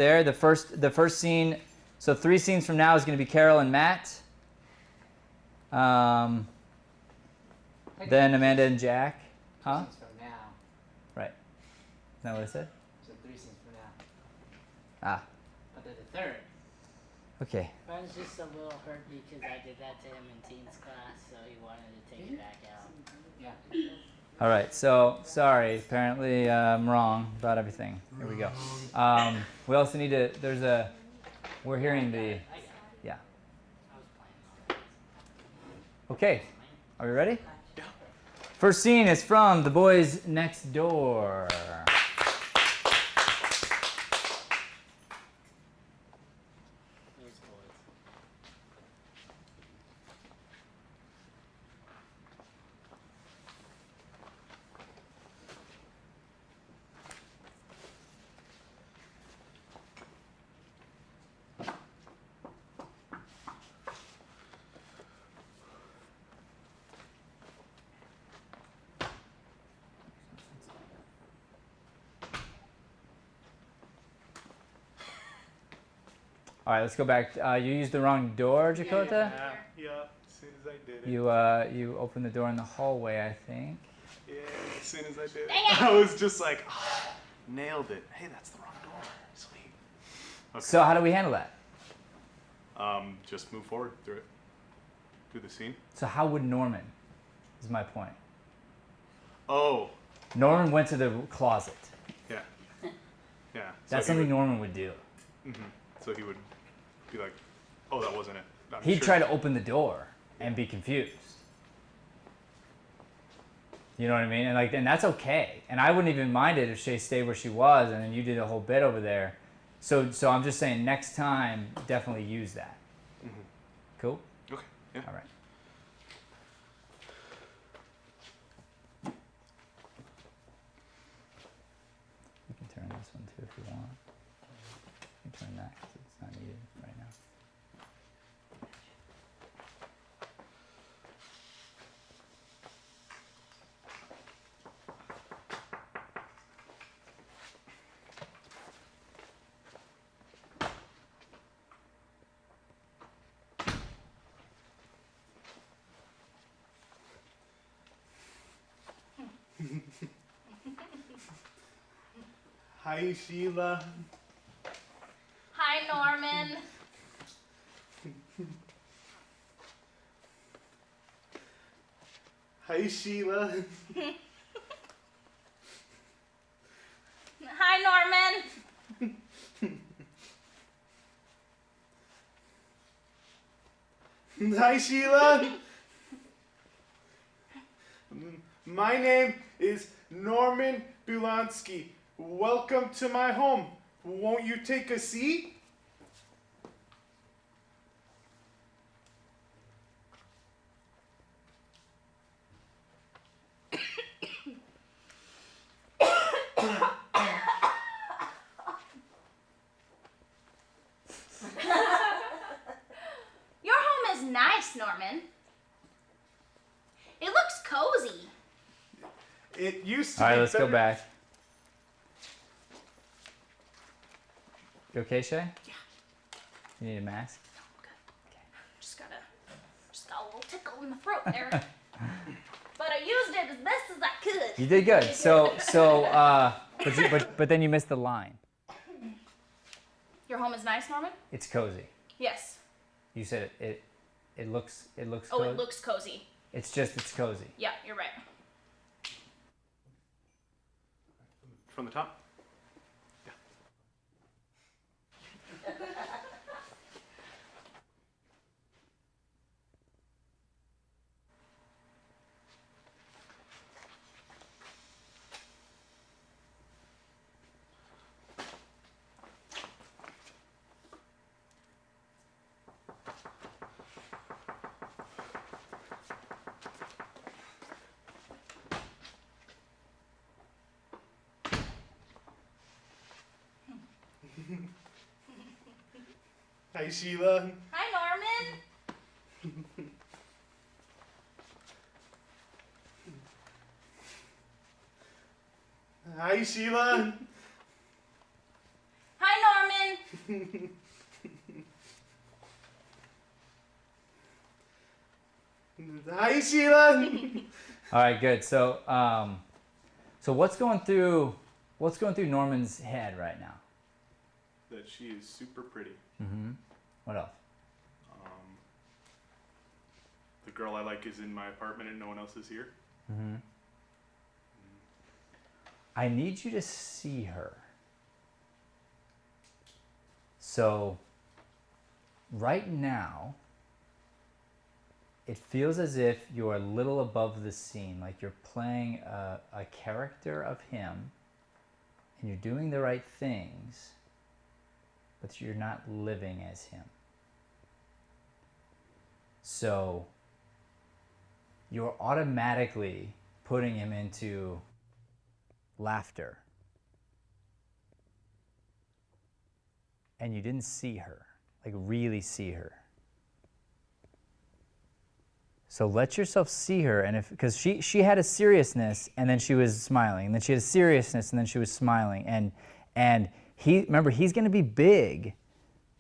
there. The first scene, so 3 scenes from now is going to be Carol and Matt. Then Amanda and Jack. Huh? 3 scenes from now. Right. Is that what I said? So 3 scenes from now. Ah. But they're the 3rd. Okay. Brian's just a little hurt because I did that to him in teens class, so he wanted to take it back out. Yeah. All right. So sorry. Apparently I'm wrong about everything. Here we go. We also need to. There's a. We're hearing the. Yeah. I was playing on. Okay. Are we ready? Yeah. First scene is from The Boys Next Door. All right, let's go back. You used the wrong door, Dakota? Yeah, as soon as I did it. You opened the door in the hallway, I think. Yeah, as soon as I did it. I was just like, oh, nailed it. Hey, that's the wrong door. Sweet. Okay. So how do we handle that? Just move forward through it. Through the scene. So how would Norman, is my point. Oh. Norman went to the closet. Yeah. Yeah. That's something Norman would do. Mm-hmm. So he would be like, oh, that wasn't it. He'd try to open the door and be confused. You know what I mean? And that's okay. And I wouldn't even mind it if Shay stayed where she was and then you did a whole bit over there. So I'm just saying next time, definitely use that. Mm-hmm. Cool? Okay. Yeah. All right. You can turn this one too if you want. You can turn that because it's not needed right now. Hi, Sheila. Hi, Norman. Hi, Sheila. Hi, Norman. Hi, Sheila. My name is Norman Bulansky. Welcome to my home. Won't you take a seat? Your home is nice, Norman. It looks cozy. It used to All right, be let's go better. back. You okay, Shay? Yeah. You need a mask? No, I'm good. Okay. Just got a little tickle in the throat there. But I used it as best as I could. You did good. But then you missed the line. Your home is nice, Norman? It's cozy. Yes. You said it looks Oh, cozy. it looks cozy. It's cozy. Yeah, you're right. From the top? Hi, Sheila. Hi, Norman. Hi, Sheila. Hi, Norman. Hi, Sheila. All right, good. So, so what's going through Norman's head right now? That she is super pretty. Mm-hmm. What else? The girl I like is in my apartment and no one else is here. Mm-hmm. I need you to see her. So, right now, it feels as if you're a little above the scene, like you're playing a character of him, and you're doing the right things, but you're not living as him. So, you're automatically putting him into laughter. And you didn't see her, like really see her. So let yourself see her, and because she had a seriousness and then she was smiling, and then she had a seriousness and then she was smiling, and remember, he's going to be big,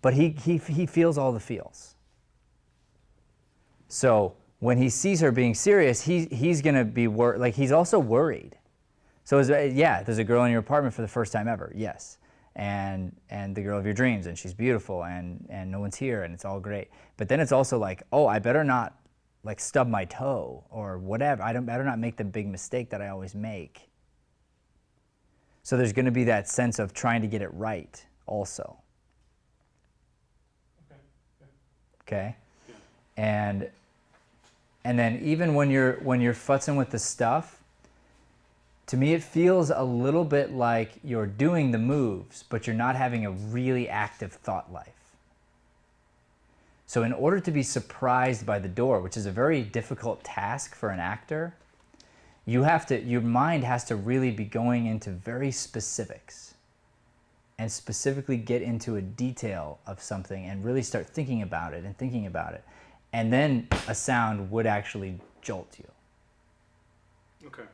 but he feels all the feels. So when he sees her being serious, he's going to be like he's also worried. So yeah, there's a girl in your apartment for the first time ever, yes, and the girl of your dreams, and she's beautiful, and no one's here, and it's all great. But then it's also like, oh, I better not like stub my toe or whatever. I better not make the big mistake that I always make. So there's going to be that sense of trying to get it right also. Okay? And then even when you're futzing with the stuff, to me it feels a little bit like you're doing the moves, but you're not having a really active thought life. So in order to be surprised by the door, which is a very difficult task for an actor, your mind has to really be going into very specifics and specifically get into a detail of something and really start thinking about it. And then a sound would actually jolt you. Okay.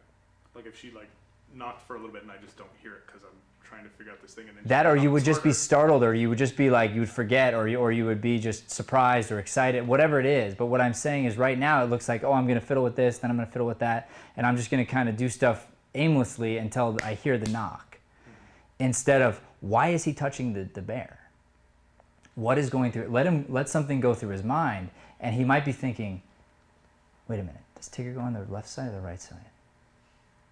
Like if she like knocked for a little bit and I just don't hear it because I'm trying to figure out this thing. And then that, or you would just be startled, or you would just be like, you would forget, or you would be just surprised or excited, whatever it is. But what I'm saying is right now it looks like, oh, I'm going to fiddle with this, then I'm going to fiddle with that, and I'm just going to kind of do stuff aimlessly until I hear the knock. Instead of, why is he touching the bear? What is going through it? Let something go through his mind, and he might be thinking, wait a minute, does Tigger go on the left side or the right side?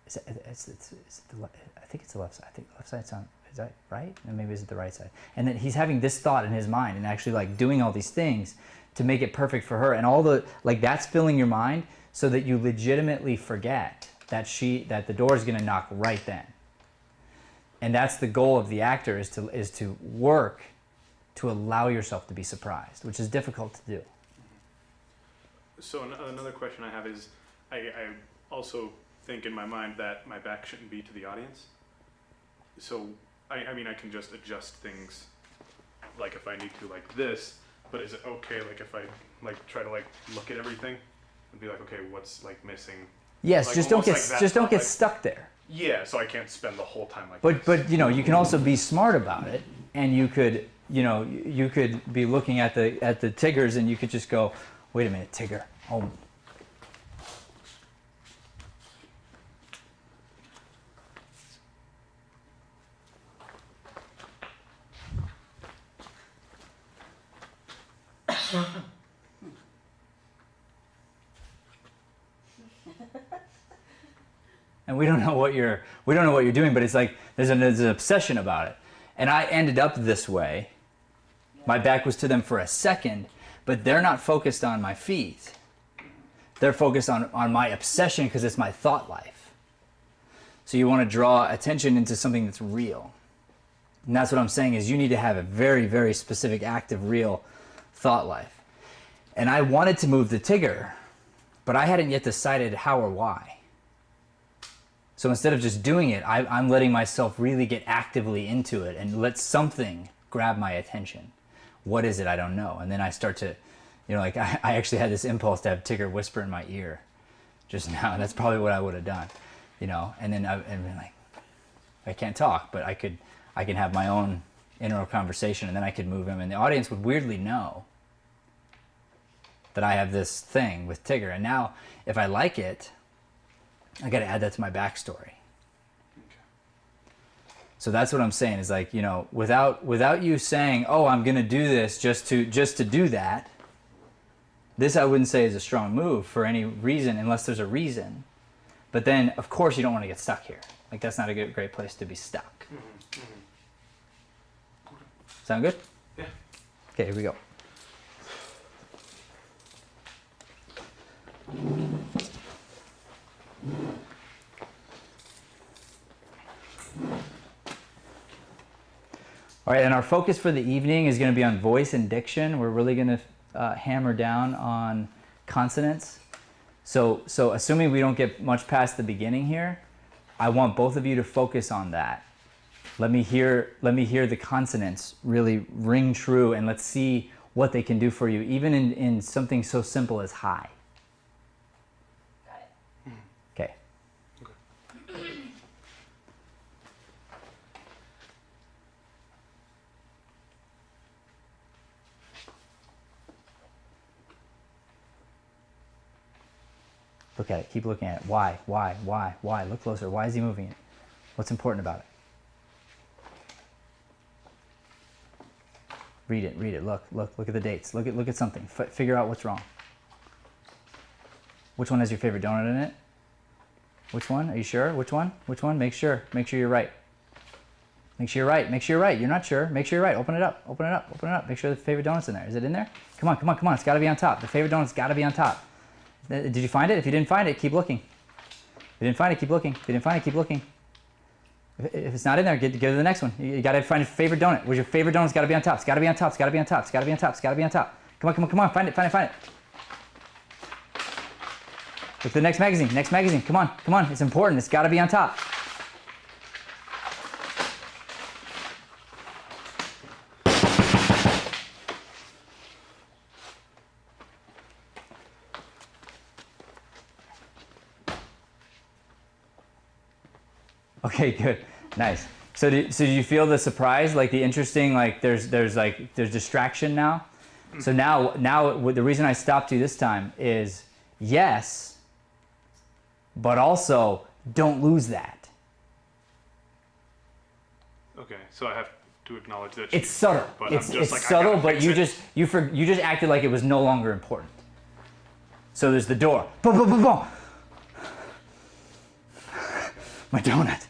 I think it's the left side. I think the left side's on, is that right? And maybe it's the right side. And then he's having this thought in his mind and actually like doing all these things to make it perfect for her. And all the, like that's filling your mind so that you legitimately forget that the door is going to knock right then. And that's the goal of the actor, is to work to allow yourself to be surprised, which is difficult to do. So another question I have is, I also think in my mind that my back shouldn't be to the audience. So, I mean, I can just adjust things, like if I need to, like this, but is it okay, like if I, like, try to, like, look at everything and be like, okay, what's, like, missing? Yes, like, just don't get stuck there. Yeah, so I can't spend the whole time like this. But, you know, you can Mm-hmm. also be smart about it, and you could, you know, you could be looking at the Tiggers, and you could just go, wait a minute, Tigger, oh. And we don't know what you're doing, but it's like there's an obsession about it. And I ended up this way. My back was to them for a second, but they're not focused on my feet. They're focused on my obsession because it's my thought life. So you want to draw attention into something that's real. And that's what I'm saying, is you need to have a very, very specific, active, real thought life. And I wanted to move the Tigger, but I hadn't yet decided how or why. So instead of just doing it, I'm letting myself really get actively into it and let something grab my attention. What is it? I don't know. And then I start to, you know, like I actually had this impulse to have Tigger whisper in my ear just now. That's probably what I would have done, you know. And then I've been like, I can't talk, but I can have my own internal conversation, and then I could move him, and the audience would weirdly know that I have this thing with Tigger. And now, if I like it, I got to add that to my backstory. So that's what I'm saying is like, you know, without you saying, oh, I'm going to do this just to do that, this I wouldn't say is a strong move for any reason unless there's a reason. But then, of course, you don't want to get stuck here. Like, that's not a great place to be stuck. Sound good? Yeah. Okay, here we go. All right, and our focus for the evening is going to be on voice and diction. We're really going to hammer down on consonants. So assuming we don't get much past the beginning here, I want both of you to focus on that. Let me hear the consonants really ring true, and let's see what they can do for you, even in something so simple as hi. Got it. Okay. Look at it. Keep looking at it. Why? Look closer. Why is he moving it? What's important about it? Read it. Look at the dates. Look at something. Figure out what's wrong. Which one has your favorite donut in it? Which one? Are you sure? Which one? Make sure you're right. Make sure you're right. You're not sure. Make sure you're right. Open it up. Make sure the favorite donut's in there. Is it in there? Come on. It's got to be on top. The favorite donut's got to be on top. Did you find it? If you didn't find it, keep looking. If you didn't find it, keep looking. If you didn't find it, keep looking. If it's not in there, go to the next one. You got to find your favorite donut. Where's your favorite donut? It's got to be on top. It's got to be on top. It's got to be on top. It's got to be on top. It's got to be on top. Come on. Find it. Look at the next magazine. Come on. It's important. It's got to be on top. Okay, good, nice. So do you feel the surprise, like the interesting, like there's distraction now? So now the reason I stopped you this time is yes, but also don't lose that. Okay, so I have to acknowledge that it's subtle. But it's I'm just like, subtle, but you just acted like it was no longer important. So there's the door. Boom, boom, boom, boom. My donut.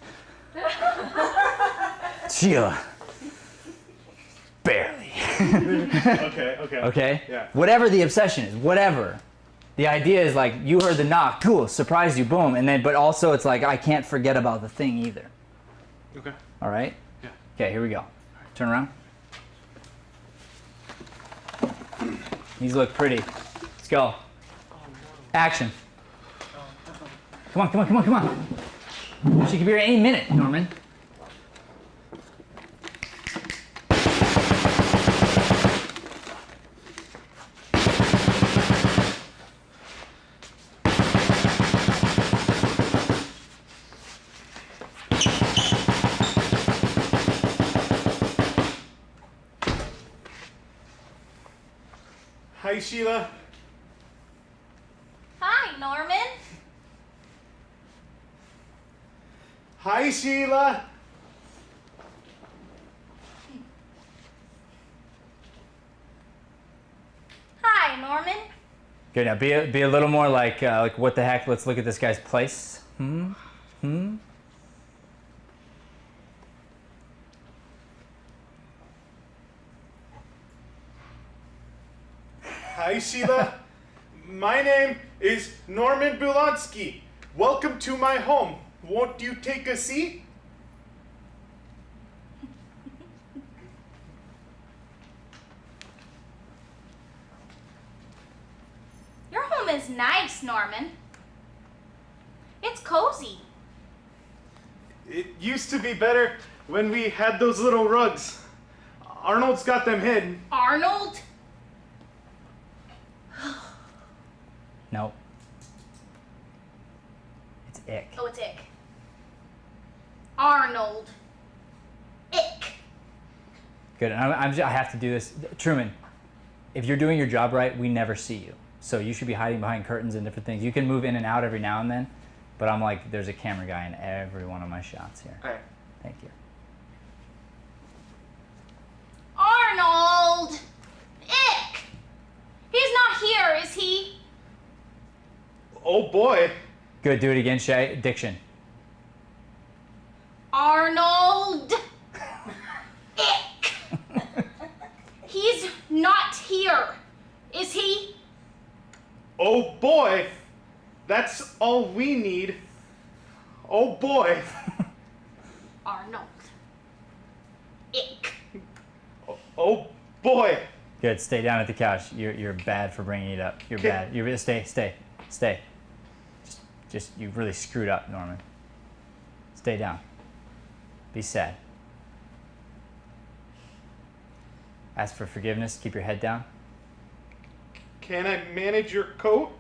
Sheila. Barely. Okay. Yeah. Whatever the obsession is, whatever. The idea is like you heard the knock, cool, surprised you, boom, and then but also it's like I can't forget about the thing either. Okay. All right? Yeah. Okay, here we go. Turn around. These look pretty. Let's go. Action. Come on. She could be here any minute, Norman. Hi, Sheila. Hi, Norman. Hi, Sheila. Hi, Norman. Good. Now be a little more like what the heck? Let's look at this guy's place. Hi, Sheila. My name is Norman Bulonsky. Welcome to my home. Won't you take a seat? Your home is nice, Norman. It's cozy. It used to be better when we had those little rugs. Arnold's got them hid. Arnold? No. It's ick. Oh, it's Ick. Arnold. Ick. Good. And I have to do this. Truman, if you're doing your job right, we never see you. So you should be hiding behind curtains and different things. You can move in and out every now and then, but I'm like, there's a camera guy in every one of my shots here. All right. Thank you. Arnold! Ick! He's not here, is he? Oh boy. Good. Do it again, Shay. Diction. Arnold! Ick! He's not here, is he? Oh boy. That's all we need. Oh boy. Arnold. Ick. Oh boy. Good. Stay down at the couch. You're bad for bringing it up. You're bad. You're stay. Just you really screwed up, Norman. Stay down. Be sad. Ask for forgiveness. Keep your head down. Can I manage your coat?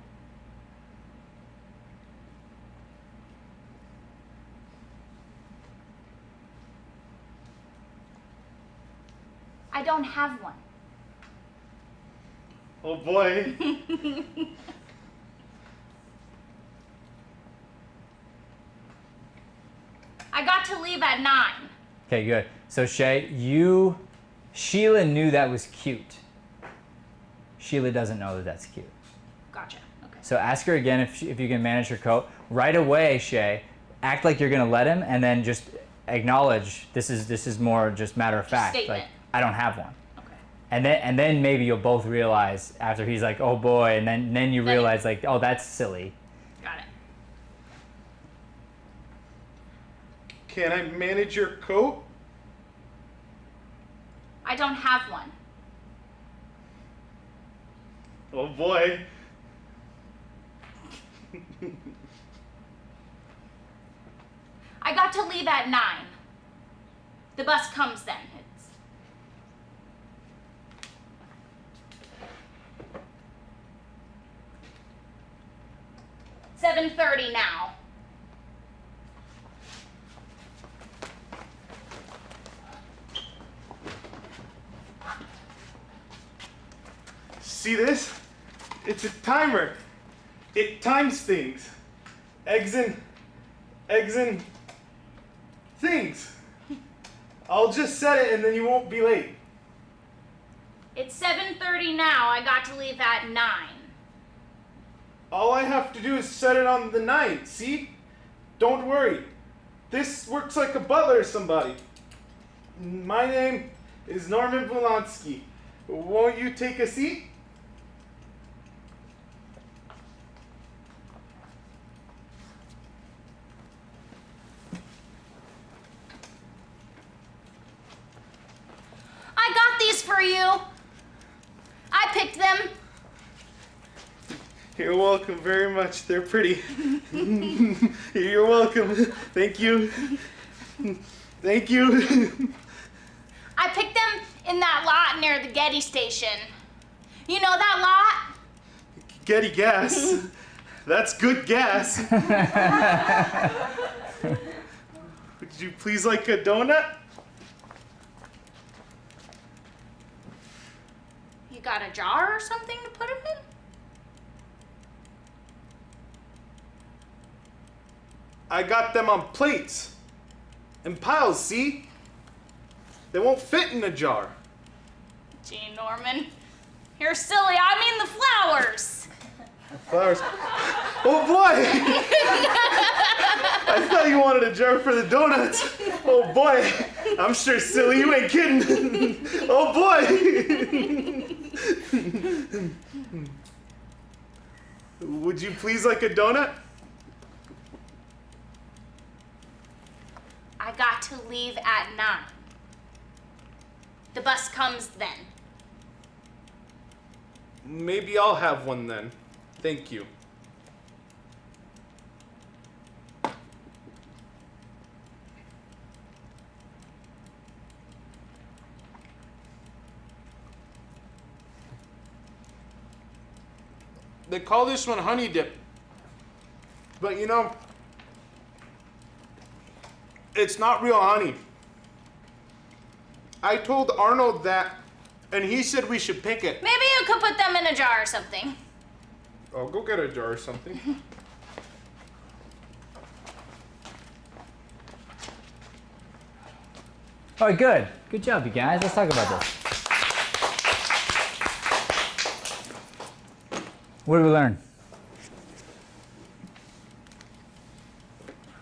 I don't have one. Oh boy. I got to leave at 9. Okay, good. So Shay, Sheila knew that was cute. Sheila doesn't know that that's cute. Gotcha. Okay. So ask her again if you can manage her coat. Right away, Shay, act like you're gonna let him, and then just acknowledge this is more just matter of fact. Statement. Like, I don't have one. Okay. And then maybe you'll both realize after he's like, oh boy, and then you realize like, oh, that's silly. Got it. Can I manage your coat? I don't have one. Oh boy. I got to leave at 9. The bus comes then. It's 7:30 now. See this? It's a timer. It times things. Eggs and things. I'll just set it and then you won't be late. It's 7:30 now. I got to leave at 9. All I have to do is set it on the 9th, see? Don't worry. This works like a butler or somebody. My name is Norman Polanski. Won't you take a seat? I got these for you. I picked them. You're welcome very much. They're pretty. You're welcome. Thank you. Thank you. I picked them in that lot near the Getty station. You know that lot? Getty gas. That's good gas. Would you please like a donut? You got a jar or something to put them in? I got them on plates and piles, see? They won't fit in a jar. Gee, Norman, you're silly. I mean the flowers. Flowers. Oh boy! I thought you wanted a jar for the donuts. Oh boy! I'm sure silly, you ain't kidding. Oh boy! Would you please like a donut? I got to leave at 9. The bus comes then. Maybe I'll have one then. Thank you. They call this one honey dip. But you know, it's not real honey. I told Arnold that, and he said we should pick it. Maybe you could put them in a jar or something. I'll go get a jar or something. All right, good. Good job, you guys. Let's talk about this. What did we learn?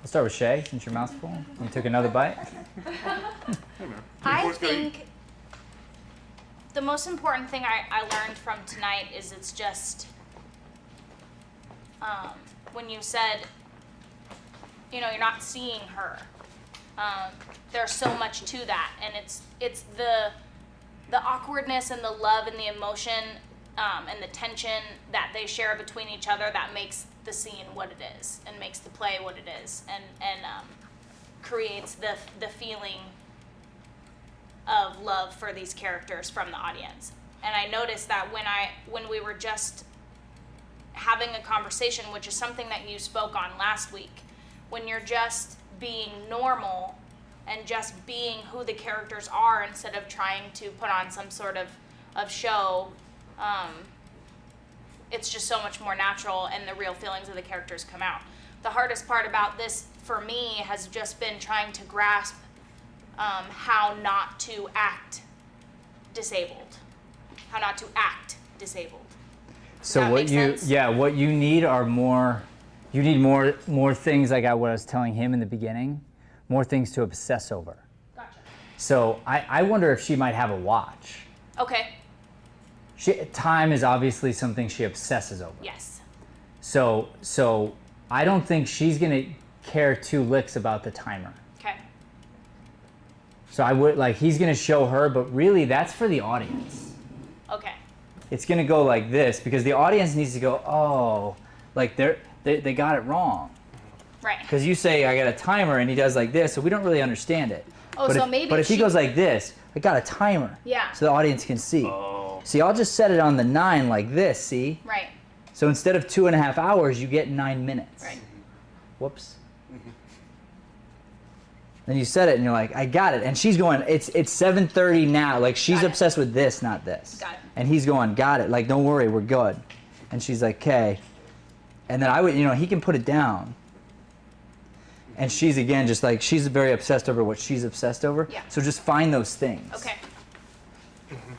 Let's start with Shay, since your mouth's full. You took another bite. I think the most important thing I learned from tonight is it's just when you said, you know, you're not seeing her. There's so much to that, and it's the awkwardness and the love and the emotion and the tension that they share between each other that makes the scene what it is and makes the play what it is, and creates the feeling of love for these characters from the audience. And I noticed that when we were just having a conversation, which is something that you spoke on last week, when you're just being normal and just being who the characters are instead of trying to put on some sort of show, it's just so much more natural and the real feelings of the characters come out. The hardest part about this for me has just been trying to grasp how not to act disabled. How not to act disabled. So that what make you sense? yeah, what you need are more things like what I was telling him in the beginning, more things to obsess over. Gotcha. So I wonder if she might have a watch. Okay. Time is obviously something she obsesses over. Yes. So I don't think she's gonna care two licks about the timer. Okay. So I would he's gonna show her, but really that's for the audience. Okay. It's gonna go like this because the audience needs to go, oh, like they got it wrong. Right. Because you say I got a timer and he does like this, so we don't really understand it. Oh, but so if he she goes like this, I got a timer. Yeah. So the audience can see. Oh. See, I'll just set it on the 9 like this, see? Right. So instead of 2.5 hours, you get 9 minutes. Right. Whoops. Then you set it and you're like, I got it. And she's going, it's 7:30 now. Like she's Got it. obsessed with this, not this. Got it. And he's going, got it. Like, don't worry, we're good. And she's like, okay. And then I would, he can put it down. And she's again just like, she's very obsessed over what she's obsessed over. Yeah. So just find those things. Okay.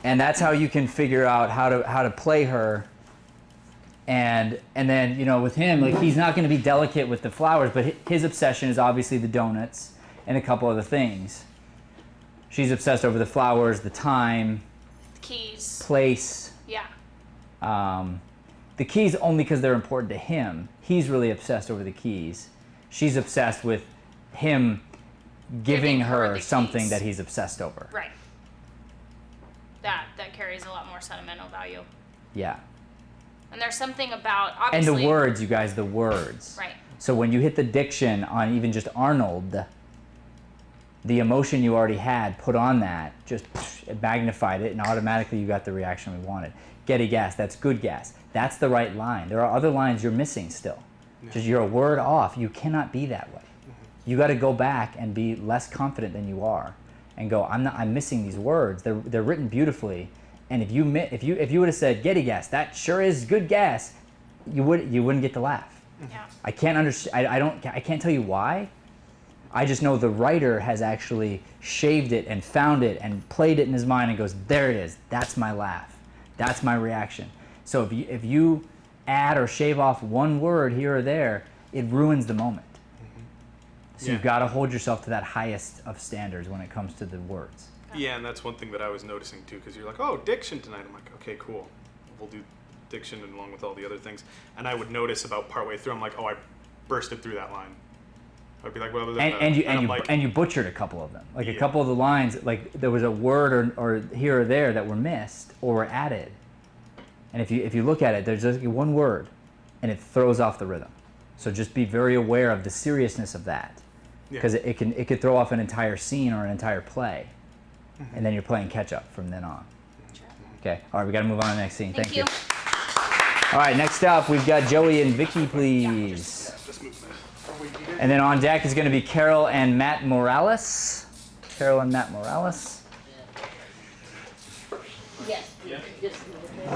And that's how you can figure out how to play her. And then, with him, like he's not going to be delicate with the flowers, but his obsession is obviously the donuts and a couple other things. She's obsessed over the flowers, the time, Keys. place. Yeah. The keys only because they're important to him. He's really obsessed over the keys. She's obsessed with him giving her the something keys. that he's obsessed over. Right. That carries a lot more sentimental value. Yeah. And there's something about And obviously. the words, you guys, the words. Right. So when you hit the diction on even just Arnold, the emotion you already had put on that, just it magnified it, and automatically you got the reaction we wanted. Getty gas, that's good gas. That's the right line. There are other lines you're missing still. Just you're a word off. You cannot be that way. You got to go back and be less confident than you are, and go, I'm missing these words. They're written beautifully, and if you would have said Getty gas, that sure is good gas, you wouldn't get the laugh. Yeah. I can't understand. I can't tell you why. I just know the writer has actually shaved it and found it and played it in his mind and goes, there it is. That's my laugh. That's my reaction. So if you add or shave off one word here or there, it ruins the moment. So you've got to hold yourself to that highest of standards when it comes to the words. Yeah, and that's one thing that I was noticing too, because you're like, oh, diction tonight. I'm like, okay, cool. We'll do diction along with all the other things. And I would notice about partway through, I'm like, oh, I bursted through that line. I'd be like, well, And you butchered a couple of them. Like a couple of the lines, like there was a word or here or there that were missed or were added. And if you look at it, there's just one word, and it throws off the rhythm. So just be very aware of the seriousness of that, because it could throw off an entire scene or an entire play, and then you're playing catch up from then on. Sure. Okay. All right, we got to move on to the next scene. Thank you. All right, next up we've got Joey and Vicky, please. just move that. And then on deck is going to be Carol and Matt Morales. Carol and Matt Morales. Yes, Yeah. just move it.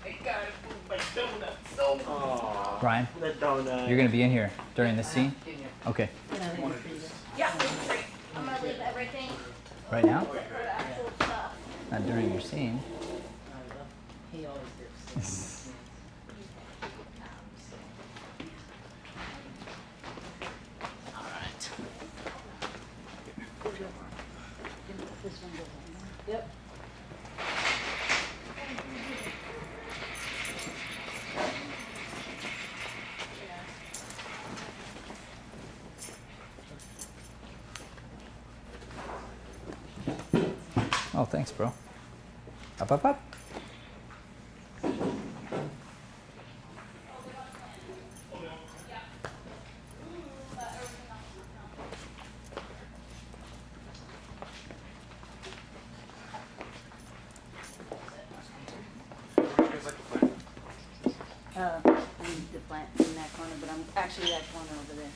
I gotta move my donut so Aww. Ryan, The donut. you're gonna be in here during this scene? Okay. Yeah, great. I'm gonna leave everything Right now? for the actual stuff. Not during your scene. He always dips. Alright. This one goes on there. Yep. Oh, thanks, bro. Up, up, up. I need the plant in that corner, but I'm actually that corner over there.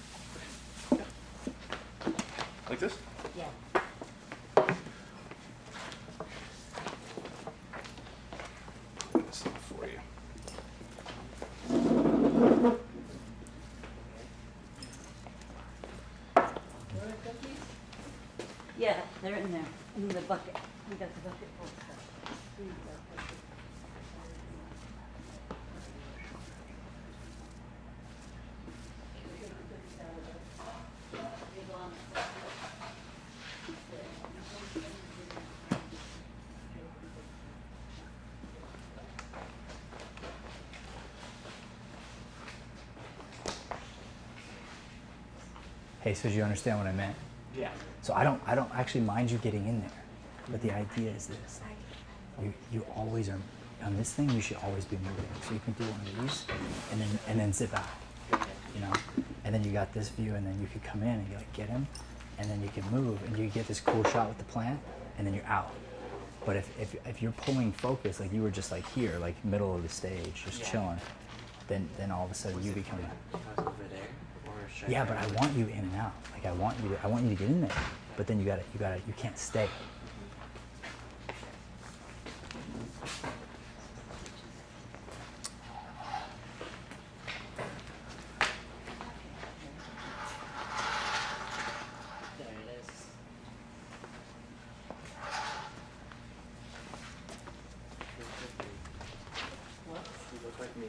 Like this? Yeah. This off for you. Yeah, they're in there, in the bucket. We got the bucket full of stuff. Hey, so do you understand what I meant? Yeah. So I don't actually mind you getting in there, but the idea is this: you always are on this thing. You should always be moving. So you can do one of these, and then sit back, you know, and then you got this view, and then you could come in and you like get him, and then you can move, and you get this cool shot with the plant, and then you're out. But if you're pulling focus, like you were just like here, like middle of the stage, just chilling, then all of a sudden you become. Over there? Or should Yeah, but I want you in and out. Like I want you to get in there. But then you can't stay. There it is. What? You look like me.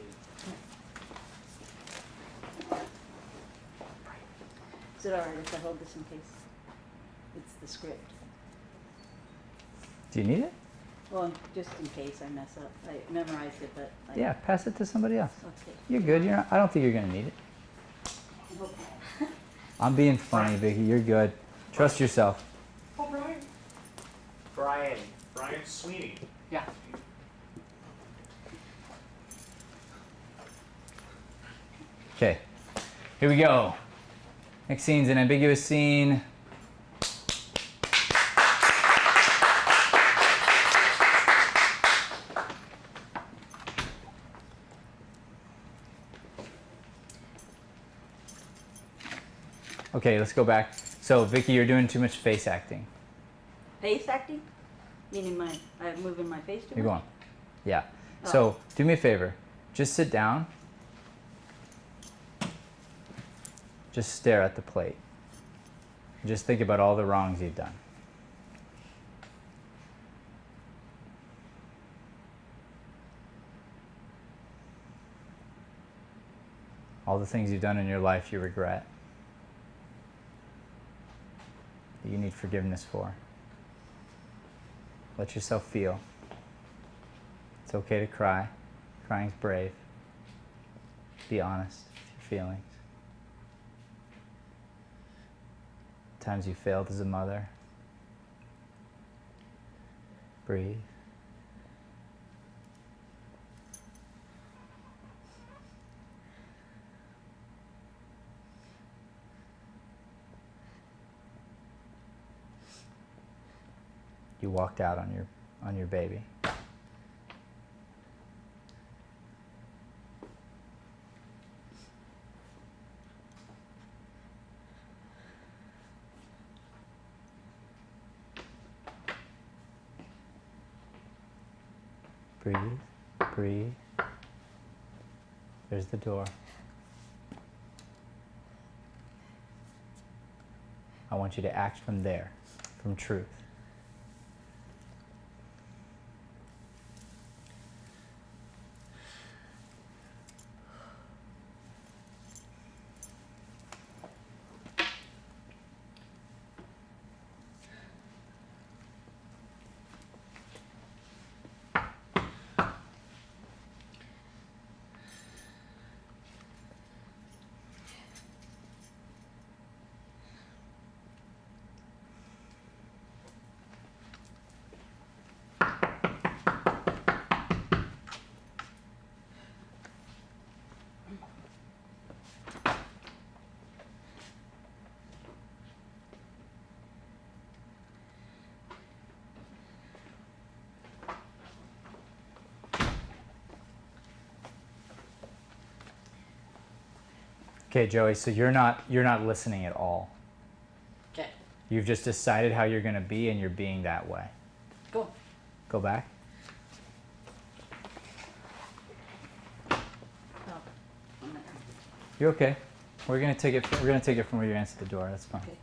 Is it alright if I hold this in case? It's the script. Do you need it? Well, just in case I mess up. I memorized it, but I... Yeah, pass it to somebody else. Okay. You're good. I don't think you're gonna need it. Okay. I'm being funny, Vicky. You're good. Trust yourself. Oh, Brian. Brian. Brian Sweeney. Yeah. Okay. Here we go. Next scene's an ambiguous scene. Okay, let's go back. So, Vicky, you're doing too much face acting. Face acting? Meaning I'm moving my face too much? You're going. Yeah. Oh. So, do me a favor. Just sit down. Just stare at the plate. Just think about all the wrongs you've done. All the things you've done in your life you regret. That you need forgiveness for. Let yourself feel. It's okay to cry. Crying's brave. Be honest with your feelings. Times you failed as a mother. Breathe. You walked out on your baby. Breathe. Breathe. There's the door. I want you to act from there, from truth. Okay, Joey, so you're not listening at all. Okay. You've just decided how you're going to be and you're being that way. Cool. Go back. Oh. You're okay. We're going to take it from where you answered the door. That's fine. Okay.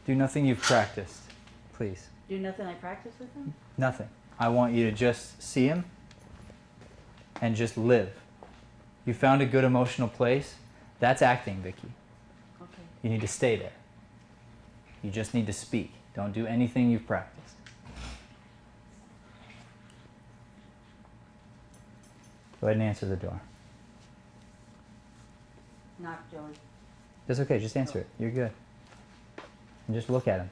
Do nothing you've practiced, please. Do nothing I practice with him? Nothing. I want you to just see him and just live. You found a good emotional place. That's acting, Vicky. Okay. You need to stay there. You just need to speak. Don't do anything you've practiced. Go ahead and answer the door. Knock, Joey. That's okay. Just answer it. You're good. And just look at him.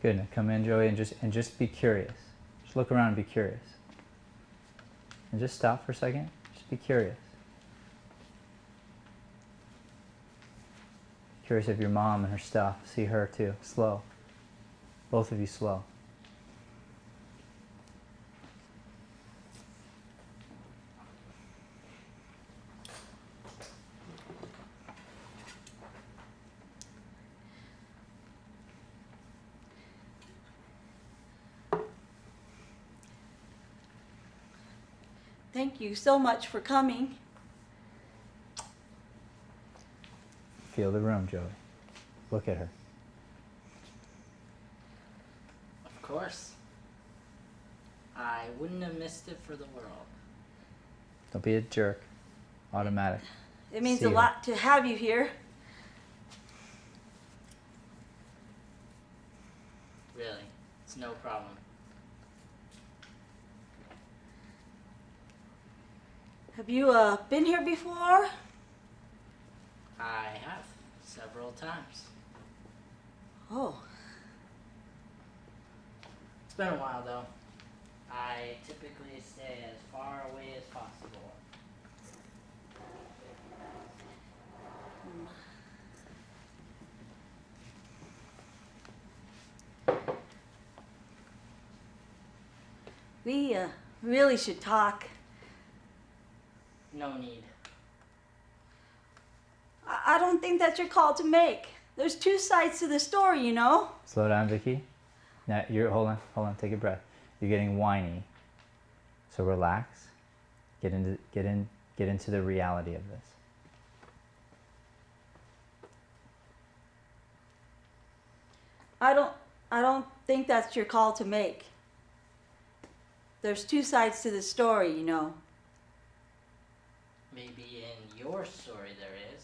Good. Now come in, Joey, and just be curious. Just look around and be curious. And just stop for a second. Just be curious. Curious of your mom and her stuff. See her too. Slow. Both of you slow. Thank you so much for coming. Feel the room, Joey. Look at her. Of course. I wouldn't have missed it for the world. Don't be a jerk. Automatic. It means See a her. lot to have you here. Really. It's no problem. Have you been here before? I have. Several times. Oh, It's been a while though. I typically stay as far away as possible. we really should talk. No need. I don't think that's your call to make. There's two sides to the story, you know? Slow down, Vicky. Now you're hold on, take a breath. You're getting whiny. So relax. Get into the reality of this. I don't think that's your call to make. There's two sides to the story, you know. Maybe in your story there is.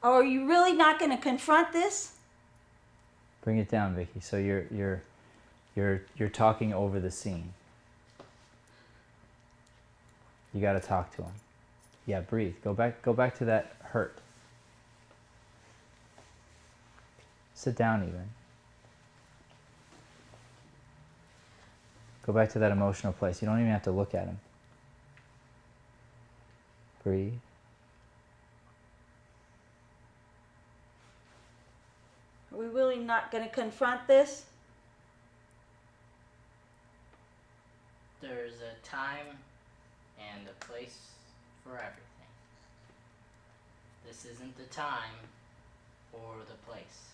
Are you really not going to confront this? Bring it down, Vicky. So you're talking over the scene. You got to talk to him. Yeah, breathe. Go back to that hurt. Sit down even. Go back to that emotional place. You don't even have to look at him. Breathe. we really not going to confront this? There's a time and a place for everything. This isn't the time or the place.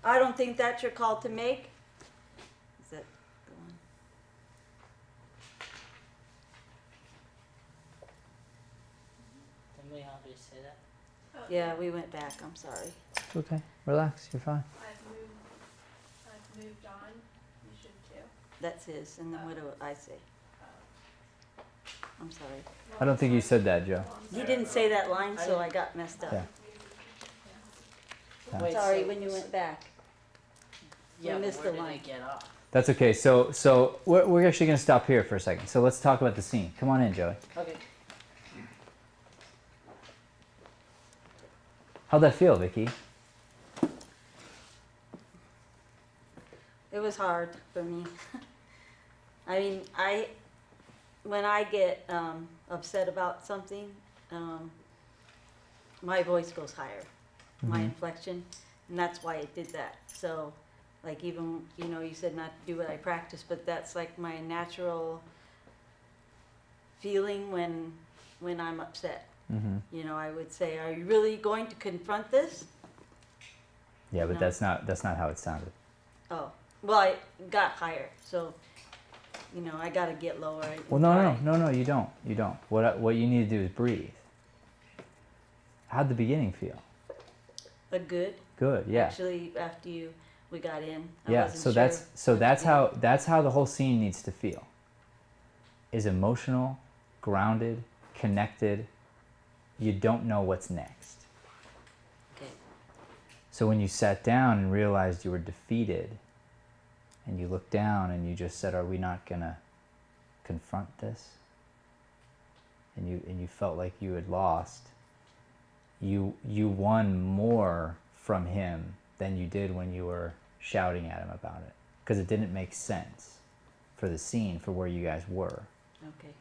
I don't think that's your call to make. Is that the one? Didn't we already say that? Yeah, we went back. I'm sorry. It's okay. Relax. You're fine. I've moved on. You should too. That's his. And then what do I say? I'm sorry. I don't think you said that, Joe. He didn't say that line, so I got messed up. Yeah. Yeah. Wait, Sorry, so- when you went back. Yeah, but missed where the did line. it get off? That's okay. So we're actually going to stop here for a second. So let's talk about the scene. Come on in, Joey. Okay. How'd that feel, Vicky? It was hard for me. I mean, when I get upset about something, my voice goes higher, my Mhm. inflection, and that's why it did that. So, like even, you said not to do what I practice, but that's like my natural feeling when I'm upset. Mm-hmm. I would say, "Are you really going to confront this?" Yeah, but No. that's not how it sounded. Oh, well, I got higher, so I got to get lower. Well, no, you don't. You don't. What you need to do is breathe. How'd the beginning feel? A good. Good. Yeah. Actually, after we got in, I Yeah. wasn't So sure. that's how the whole scene needs to feel. Is emotional, grounded, connected. You don't know what's next. Okay. So when you sat down and realized you were defeated, and you looked down and you just said, "Are we not gonna confront this?" And you felt like you had lost. You won more from him than you did when you were shouting at him about it, because it didn't make sense for the scene, for where you guys were. Okay.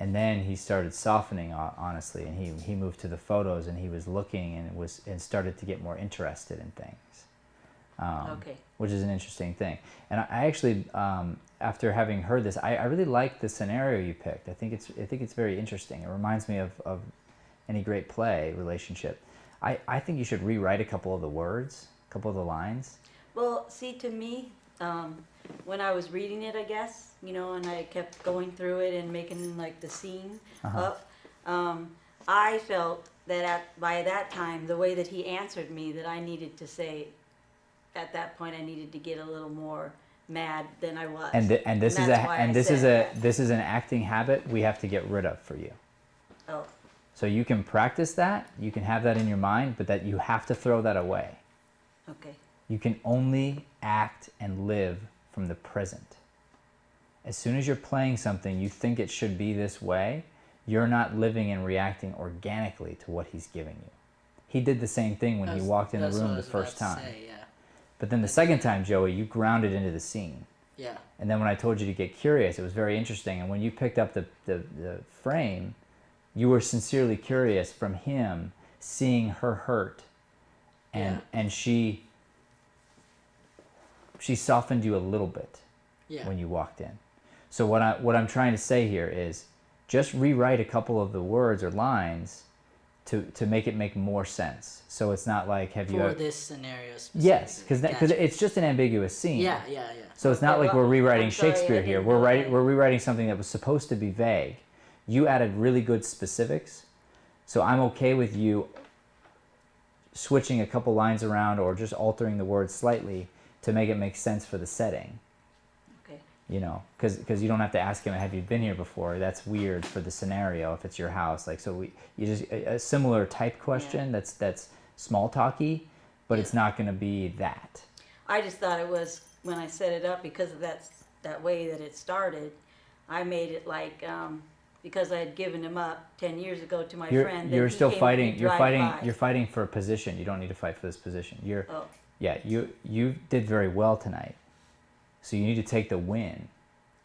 And then he started softening, honestly, and he moved to the photos, and he was looking and started to get more interested in things. Okay. Which is an interesting thing. And I actually, after having heard this, I really like the scenario you picked. I think it's very interesting. It reminds me of any great play relationship. I think you should rewrite a couple of the words, a couple of the lines. Well, see, to me, when I was reading it, I guess, and I kept going through it and making like the scene Uh-huh. up, I felt that by that time, the way that he answered me, that I needed to say, at that point, I needed to get a little more mad than I was. And this is that's why I said that. this is an acting habit we have to get rid of for you. Oh, So you can practice that, you can have that in your mind, but that you have to throw that away. okay. You can only act and live from the present. As soon as you're playing something you think it should be this way, you're not living and reacting organically to what he's giving you. He did the same thing when he walked in the room the first time. Yeah. But then the second time, Joey, you grounded into the scene. Yeah. And then when I told you to get curious, it was very interesting. And when you picked up the frame, you were sincerely curious from him, seeing her hurt. And she softened you a little bit when you walked in. So what I'm trying to say here is just rewrite a couple of the words or lines to make it make more sense. So it's not like, have you For ever... this scenario specifically. Yes, because Gotcha. it's just an ambiguous scene. Yeah. So it's not Okay, like well, we're rewriting I'm sorry, Shakespeare I here. didn't We're know that. rewriting something that was supposed to be vague. You added really good specifics, so I'm okay with you switching a couple lines around or just altering the words slightly to make it make sense for the setting. Okay. Because you don't have to ask him, have you been here before? That's weird for the scenario if it's your house. Like, so you just a similar type question that's small talky, but it's not going to be that. I just thought it was, when I set it up, because of that way that it started, I made it like, because I had given him up 10 years ago to my friend. You're then he still came fighting. to You're drive fighting. by. You're fighting for a position. You don't need to fight for this position. Oh, Yeah. You did very well tonight. So you need to take the win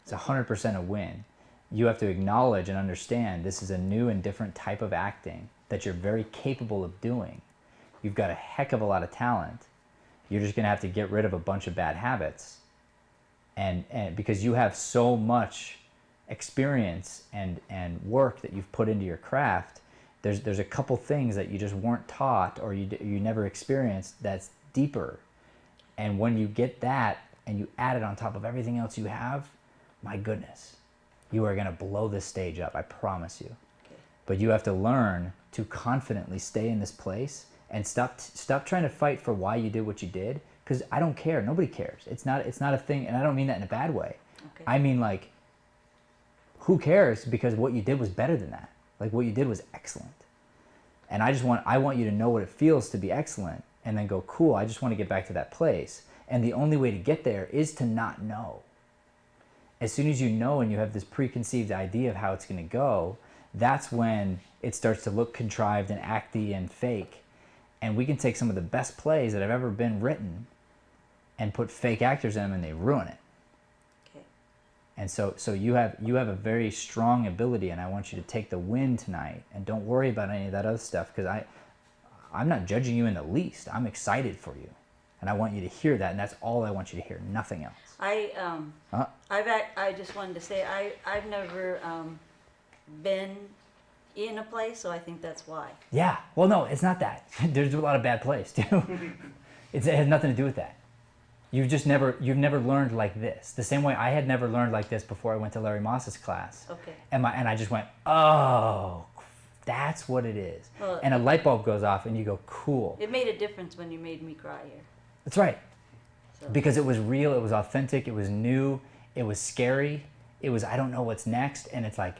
It's 100% a win. You have to acknowledge and understand this is a new and different type of acting that you're very capable of doing. You've got a heck of a lot of talent. You're just going to have to get rid of a bunch of bad habits. And because you have so much experience and work that you've put into your craft, there's a couple things that you just weren't taught or you never experienced that's deeper. And when you get that and you add it on top of everything else you have, my goodness, you are going to blow this stage up, I promise you. Okay. But you have to learn to confidently stay in this place and stop trying to fight for why you did what you did, because I don't care. Nobody cares. It's not a thing, and I don't mean that in a bad way. Okay. I mean, like, who cares, because what you did was better than that. Like, what you did was excellent. And I want you to know what it feels to be excellent and then go, cool, I just want to get back to that place. And the only way to get there is to not know. As soon as you know and you have this preconceived idea of how it's going to go, that's when it starts to look contrived and acty and fake. And we can take some of the best plays that have ever been written and put fake actors in them and they ruin it. Okay. And so you have a very strong ability, and I want you to take the win tonight and don't worry about any of that other stuff, because I'm not judging you in the least. I'm excited for you. And I want you to hear that, and that's all I want you to hear, nothing else. I just wanted to say I've never been in a play, so I think that's why. Yeah. Well, no, it's not that. There's a lot of bad plays too. It has nothing to do with that. You've never learned like this. The same way I had never learned like this before I went to Larry Moss's class. Okay. And I just went, oh, that's what it is. Well, and a light bulb goes off, and you go, cool. It made a difference when you made me cry here. That's right. So. Because it was real, it was authentic, it was new, it was scary, it was I don't know what's next, and it's like,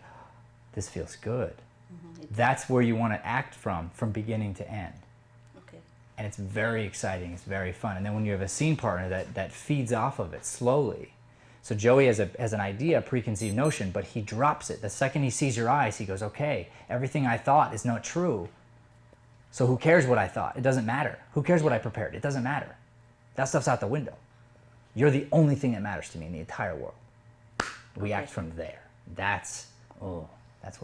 this feels good. Mm-hmm. That's where you want to act from beginning to end. Okay. And it's very exciting, it's very fun. And then when you have a scene partner that feeds off of it slowly. So Joey has an idea, a preconceived notion, but he drops it. The second he sees your eyes, he goes, okay, everything I thought is not true. So who cares what I thought? It doesn't matter. Who cares what I prepared? It doesn't matter. That stuff's out the window. You're the only thing that matters to me in the entire world. We act from there. That's where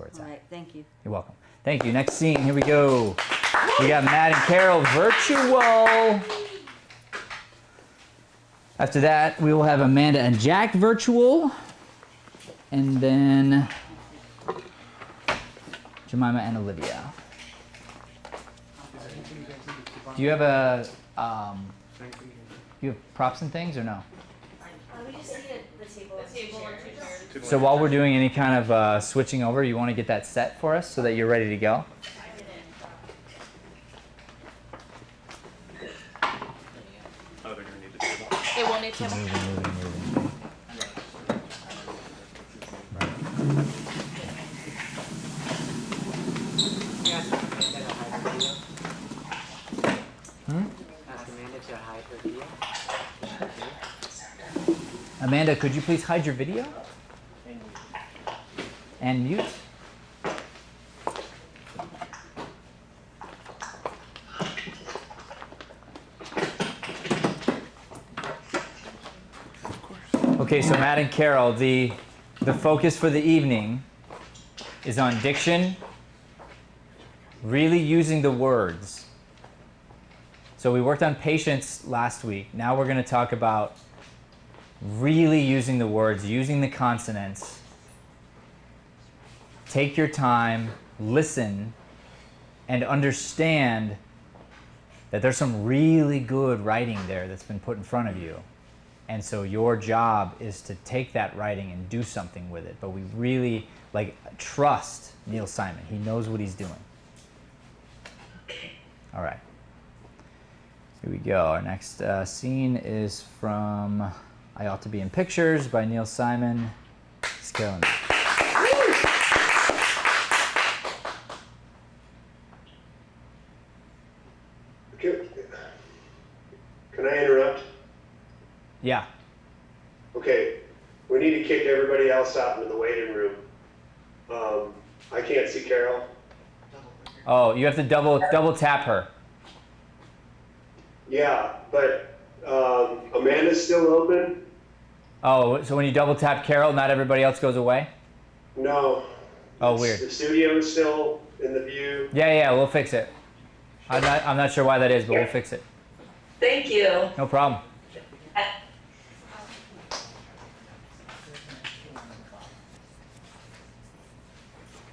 it's at. All right, thank you. You're welcome. Thank you. Next scene, here we go. We got Matt and Carol virtual. After that, we will have Amanda and Jack virtual. And then Jemima and Olivia. Do you have you have props and things or no? We just need the table and chairs. So while we're doing any kind of switching over, you want to get that set for us so that you're ready to go? Oh, they're gonna need the table. It will need table. Moving. Ask Amanda to hide her video. Amanda, could you please hide your video and mute? Okay, so Matt and Carol, the focus for the evening is on diction, really using the words. So we worked on patience last week. Now we're going to talk about really using the words, using the consonants. Take your time, listen, and understand that there's some really good writing there that's been put in front of you. And so your job is to take that writing and do something with it. But we really trust Neil Simon. He knows what he's doing. All right. Here we go. Our next scene is from I Ought to Be in Pictures by Neil Simon. It's killing me. Can I interrupt? Yeah. Okay, we need to kick everybody else out into the waiting room. I can't see Carol. Oh, you have to double tap her. Yeah, but Amanda's still open. Oh, so when you double tap Carol, not everybody else goes away? No. Oh, weird. The studio is still in the view. Yeah, we'll fix it. I'm not sure why that is, but we'll fix it. Thank you. No problem.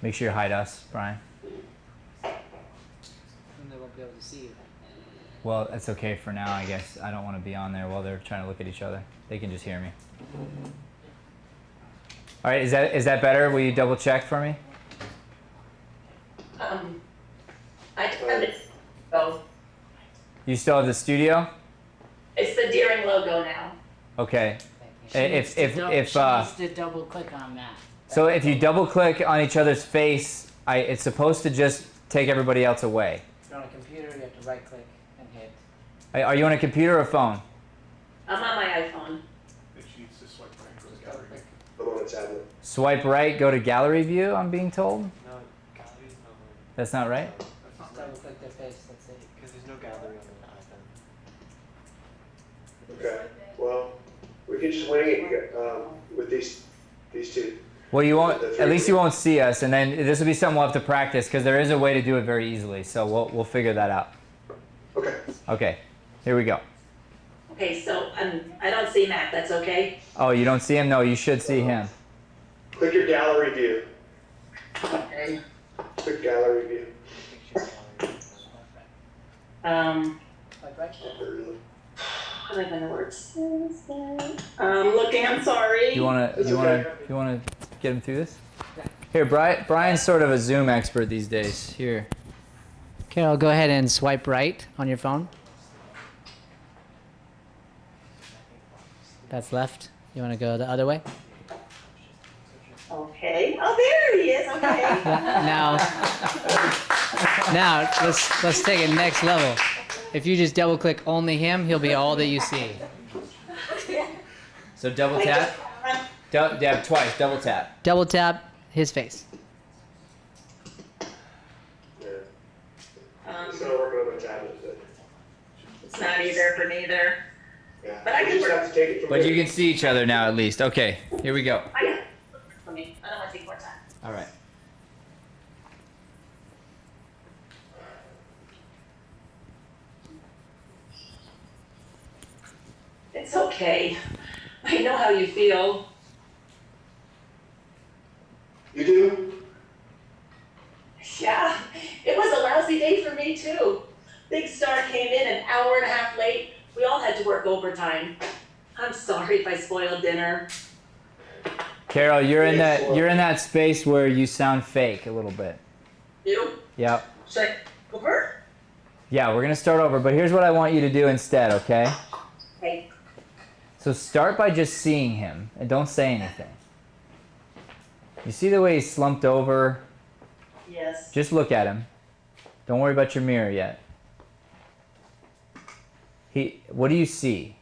Make sure you hide us, Brian. And they won't be able to see you. Well, that's okay for now, I guess. I don't want to be on there while they're trying to look at each other. They can just hear me. All right, is that better? Will you double check for me? I turned it. Oh, You still have the studio? it's the Deering logo now. Okay. She needs to double click on that. So if you double click on each other's face, it's supposed to just take everybody else away. If you're on a computer, you have to right click and hit. Are you on a computer or phone? I'm on my iPhone. And she needs to swipe right for the Double gallery. click. I'm on a tablet. Swipe right, go to gallery view, I'm being told. No, gallery's not on. That's not right? That's Just not double right. click their face, that's it. Because there's no gallery on the iPhone. Okay. Well, we can just wing it with these two. Well, you won't. At least you won't see us, and then this will be something we'll have to practice because there is a way to do it very easily. So we'll figure that out. Okay. Okay, here we go. Okay, so I don't see Matt. That's okay. Oh, you don't see him? No, you should see him. Click your gallery view. Okay. Click gallery view. Swipe right. How am I gonna work? Looking. I'm sorry. You wanna get him through this? Here, Brian's sort of a Zoom expert these days. Here. Carol, go ahead and swipe right on your phone. That's left. You want to go the other way? Okay. Oh, there he is. Okay. Now let's take it next level. If you just double click only him, he'll be all that you see. So double tap. Dab twice. Double tap. Double tap his face. Yeah. It's not working on my tablet. But It's not either for neither. yeah. But I You can just work. have to take it from But here. you can see each other now at least. Okay, here we go. I got it for me. I don't want to take more time. All right. It's okay. I know how you feel. You do? Yeah, it was a lousy day for me too. Big Star came in an hour and a half late. We all had to work overtime. I'm sorry if I spoiled dinner. Carol, you're in that space where you sound fake a little bit. You? Yep. Should I go over? Yeah, we're gonna start over, but here's what I want you to do instead, okay? Hey. So start by just seeing him and don't say anything. You see the way he's slumped over? Yes. Just look at him. Don't worry about your mirror yet. What do you see?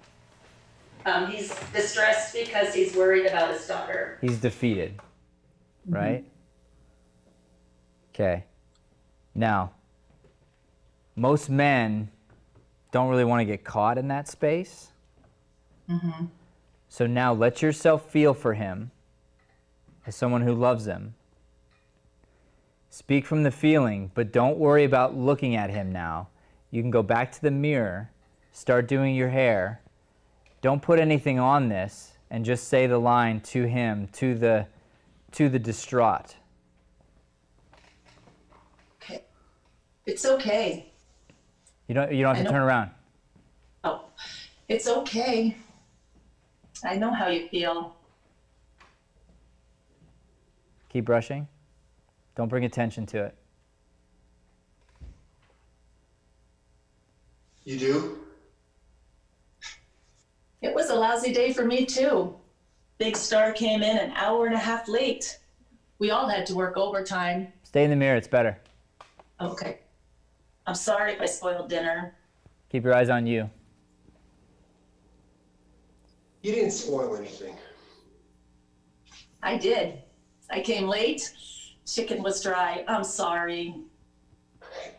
He's distressed because he's worried about his daughter. He's defeated, right? Okay. Now, most men don't really want to get caught in that space. So now let yourself feel for him as someone who loves him. Speak from the feeling, but don't worry about looking at him now. You can go back to the mirror, start doing your hair. Don't put anything on this and just say the line to him, to the distraught. Okay. It's okay. You don't have to turn around. Oh, it's okay. I know how you feel. Keep brushing. Don't bring attention to it. You do? It was a lousy day for me too. Big Star came in an hour and a half late. We all had to work overtime. Stay in the mirror, it's better. Okay. I'm sorry if I spoiled dinner. Keep your eyes on you. You didn't spoil anything. I did. I came late. Chicken was dry. I'm sorry.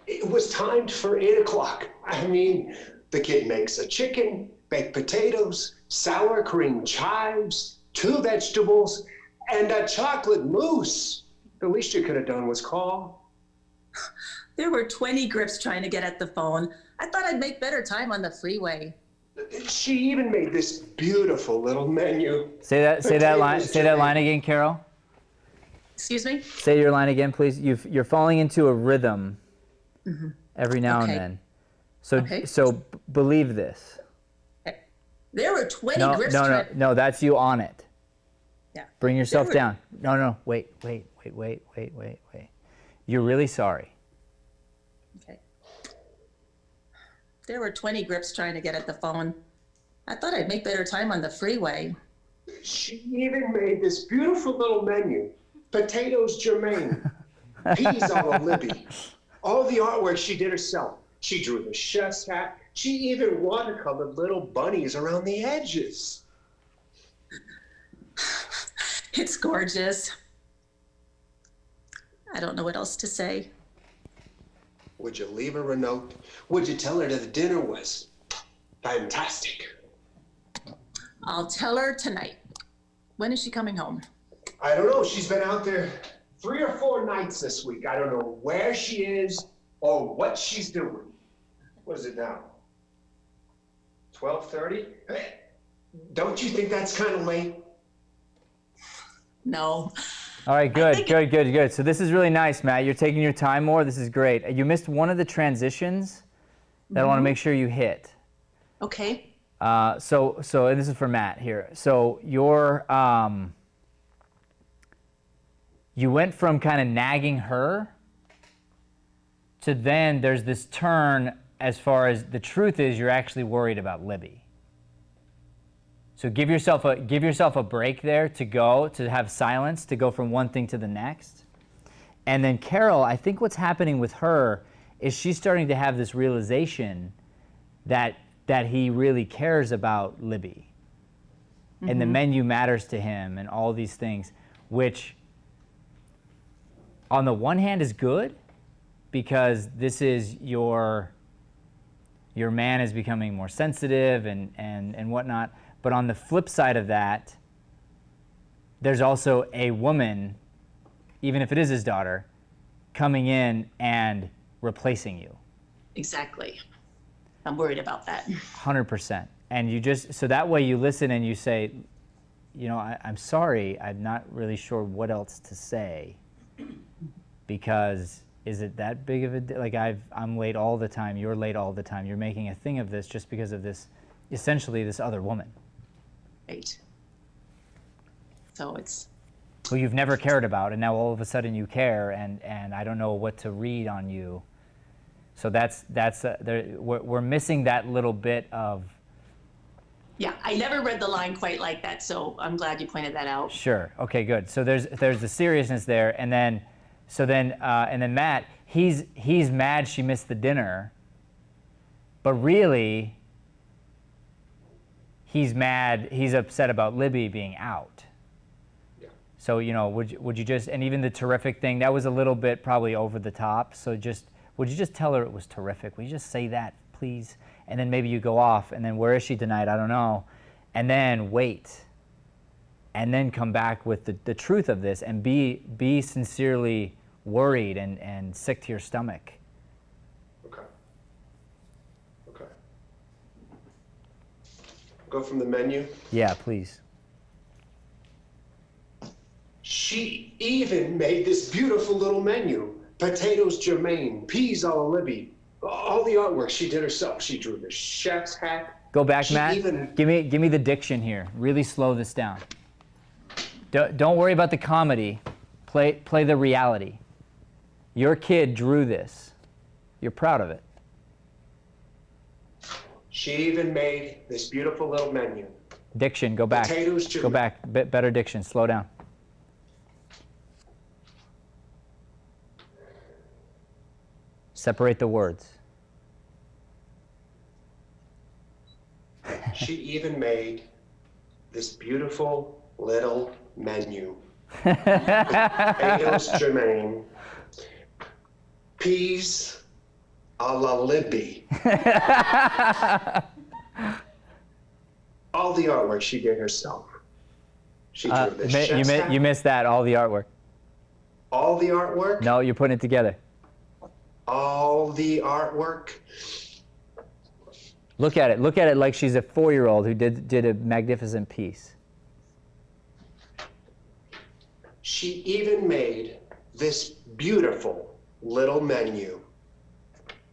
It was timed for 8 o'clock. I mean, The kid makes a chicken, baked potatoes, sour cream chives, 2 vegetables, and a chocolate mousse. The least you could have done was call. There were 20 grips trying to get at the phone. I thought I'd make better time on the freeway. She even made this beautiful little menu. Say that line again, Carol. Excuse me? Say your line again, please. You're falling into a rhythm every now and then. So believe this. There were 20 grips No, that's you on it. Yeah. Bring yourself down. No, wait. You're really sorry. Okay. There were 20 grips trying to get at the phone. I thought I'd make better time on the freeway. She even made this beautiful little menu. Potatoes germaine, peas a la Libby. All the artwork she did herself. She drew the chef's hat. She even watercolored little bunnies around the edges. It's gorgeous. I don't know what else to say. Would you leave her a note? Would you tell her that the dinner was fantastic? I'll tell her tonight. When is she coming home? I don't know. She's been out there 3 or 4 nights this week. I don't know where she is or what she's doing. What is it now? 12:30? Don't you think that's kind of late? No. All right, good. So this is really nice, Matt. You're taking your time more. This is great. You missed one of the transitions that I want to make sure you hit. Okay. So and this is for Matt here. So you went from kind of nagging her to then there's this turn as far as the truth is you're actually worried about Libby. So give yourself a break there to have silence, to go from one thing to the next. And then Carol, I think what's happening with her is she's starting to have this realization that he really cares about Libby. And the menu matters to him and all these things, which on the one hand is good because this is your man is becoming more sensitive and whatnot. But on the flip side of that, there's also a woman, even if it is his daughter, coming in and replacing you. Exactly. I'm worried about that. 100%. And so that way you listen and you say, I'm sorry, I'm not really sure what else to say. Because is it that big of a I'm late all the time, you're late all the time, you're making a thing of this just because of this, essentially this other woman. Right. So it's who you've never cared about, and now all of a sudden you care, and I don't know what to read on you. So we're missing that little bit of. Yeah, I never read the line quite like that, so I'm glad you pointed that out. Sure. Okay. Good. So there's the seriousness there, and then Matt, he's mad she missed the dinner, but really. He's upset about Libby being out. Yeah. So, would you just, and even the terrific thing, that was a little bit probably over the top. So would you just tell her it was terrific? Would you just say that, please? And then maybe you go off, and then where is she tonight? I don't know. And then wait. And then come back with the truth of this and be sincerely worried and sick to your stomach. Okay. Go from the menu. Yeah, please. She even made this beautiful little menu. Potatoes germaine, peas a la Libby. All the artwork she did herself. She drew the chef's hat. Go back, Matt. Give me the diction here. Really slow this down. Don't worry about the comedy. Play the reality. Your kid drew this. You're proud of it. She even made this beautiful little menu. Diction, go back. Potatoes germaine. Go back. Better diction. Slow down. Separate the words. She even made this beautiful little menu. Potatoes germaine, peas a la Libby. All the artwork she did herself. She drew the chef's hat. You missed that, all the artwork. All the artwork? No, you're putting it together. All the artwork? Look at it like she's a 4-year-old who did a magnificent piece. She even made this beautiful little menu.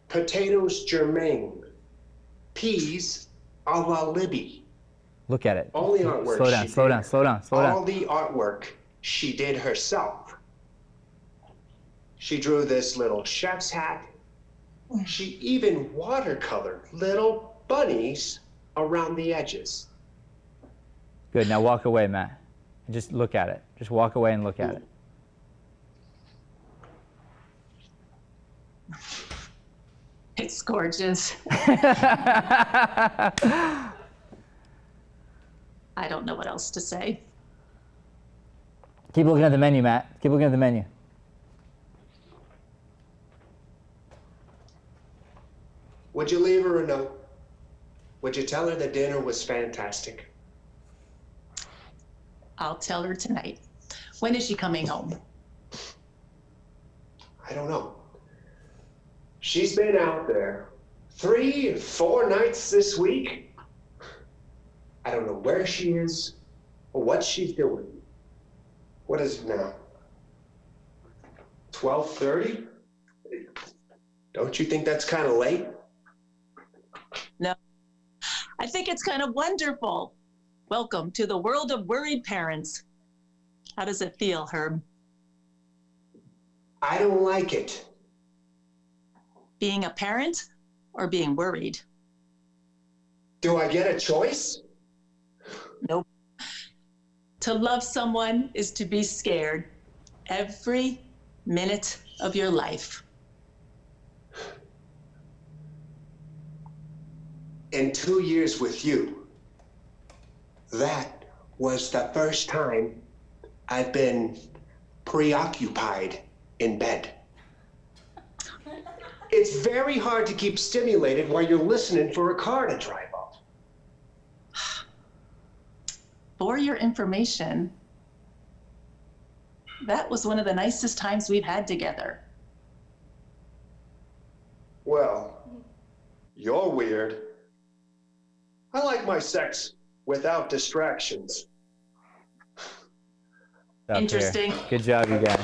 Potatoes germaine, peas a la Libby. Look at it. All the artwork Slow down. All the artwork she did herself. She drew this little chef's hat. She even watercolored little bunnies around the edges. Good, now walk away, Matt. Just look at it. Just walk away and look at it. It's gorgeous. I don't know what else to say. Keep looking at the menu, Matt. Keep looking at the menu. Would you leave her a note? Would you tell her the dinner was fantastic? I'll tell her tonight. When is she coming home? I don't know. She's been out there 3 or 4 nights this week. I don't know where she is or what she's doing. What is it now? 12:30? Don't you think that's kind of late? No. I think it's kind of wonderful. Welcome to the world of worried parents. How does it feel, Herb? I don't like it. Being a parent or being worried? Do I get a choice? Nope. To love someone is to be scared every minute of your life. In 2 years with you, that was the first time I've been preoccupied in bed. It's very hard to keep stimulated while you're listening for a car to drive up. For your information, that was one of the nicest times we've had together. Well, you're weird. I like my sex without distractions. Up Interesting. here. Good job, you guys.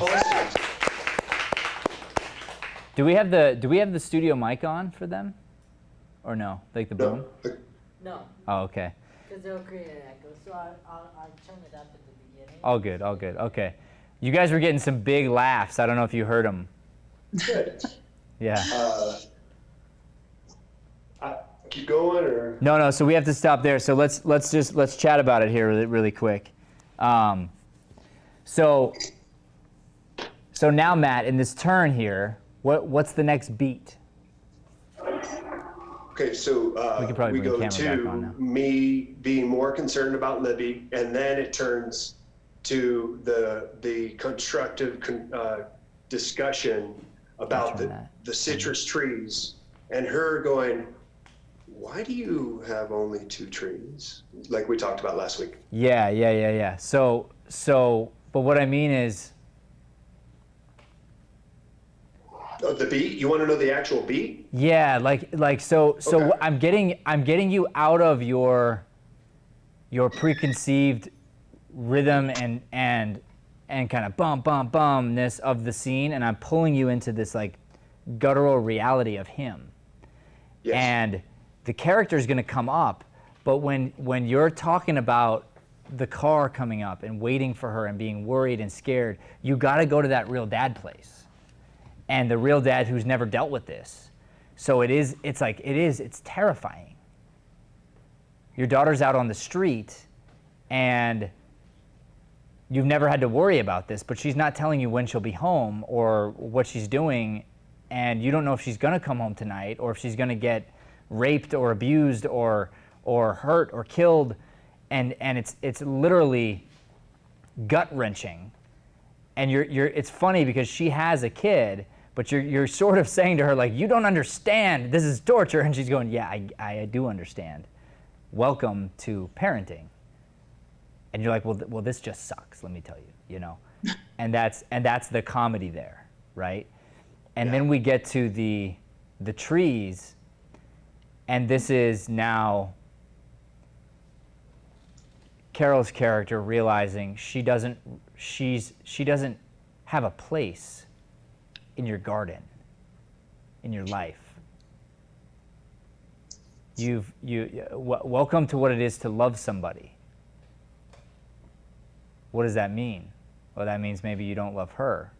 Do we have the studio mic on for them, or no? Like the boom? No, Oh, okay. because they'll create an echo. So I'll turn it up at the beginning. All good. All good. Okay. You guys were getting some big laughs. I don't know if you heard them. Good. Yeah. Keep going, or? No. So we have to stop there. So let's chat about it here really quick. So now, Matt, in this turn here, what's the next beat? Okay, so We could probably we bring the go camera back on to now. me being more concerned about Libby, and then it turns to the constructive discussion about Turn that. the citrus trees, and her going, "Why do you have only 2 trees?" Like we talked about last week. Yeah. So, but what I mean is, Oh, the beat? You want to know the actual beat? yeah, so Okay. I'm getting you out of your preconceived rhythm and kind of bumness of the scene, and I'm pulling you into this like guttural reality of him. Yes. And the character is going to come up, but when you're talking about the car coming up and waiting for her and being worried and scared, you got to go to that real dad place. And the real dad who's never dealt with this. So it's terrifying. Your daughter's out on the street and you've never had to worry about this, but she's not telling you when she'll be home or what she's doing, and you don't know if she's gonna come home tonight or if she's gonna get raped or abused or hurt or killed, and it's literally gut-wrenching. And it's funny because she has a kid, But you're sort of saying to her, like, you don't understand, this is torture. And she's going, yeah, I do understand. Welcome to parenting. And you're like, well, this just sucks, let me tell you, you know. And that's the comedy there, right? And then we get to the trees, and this is now Carol's character realizing she doesn't have a place in your garden, in your life. Welcome to what it is to love somebody. What does that mean? Well, that means maybe you don't love her.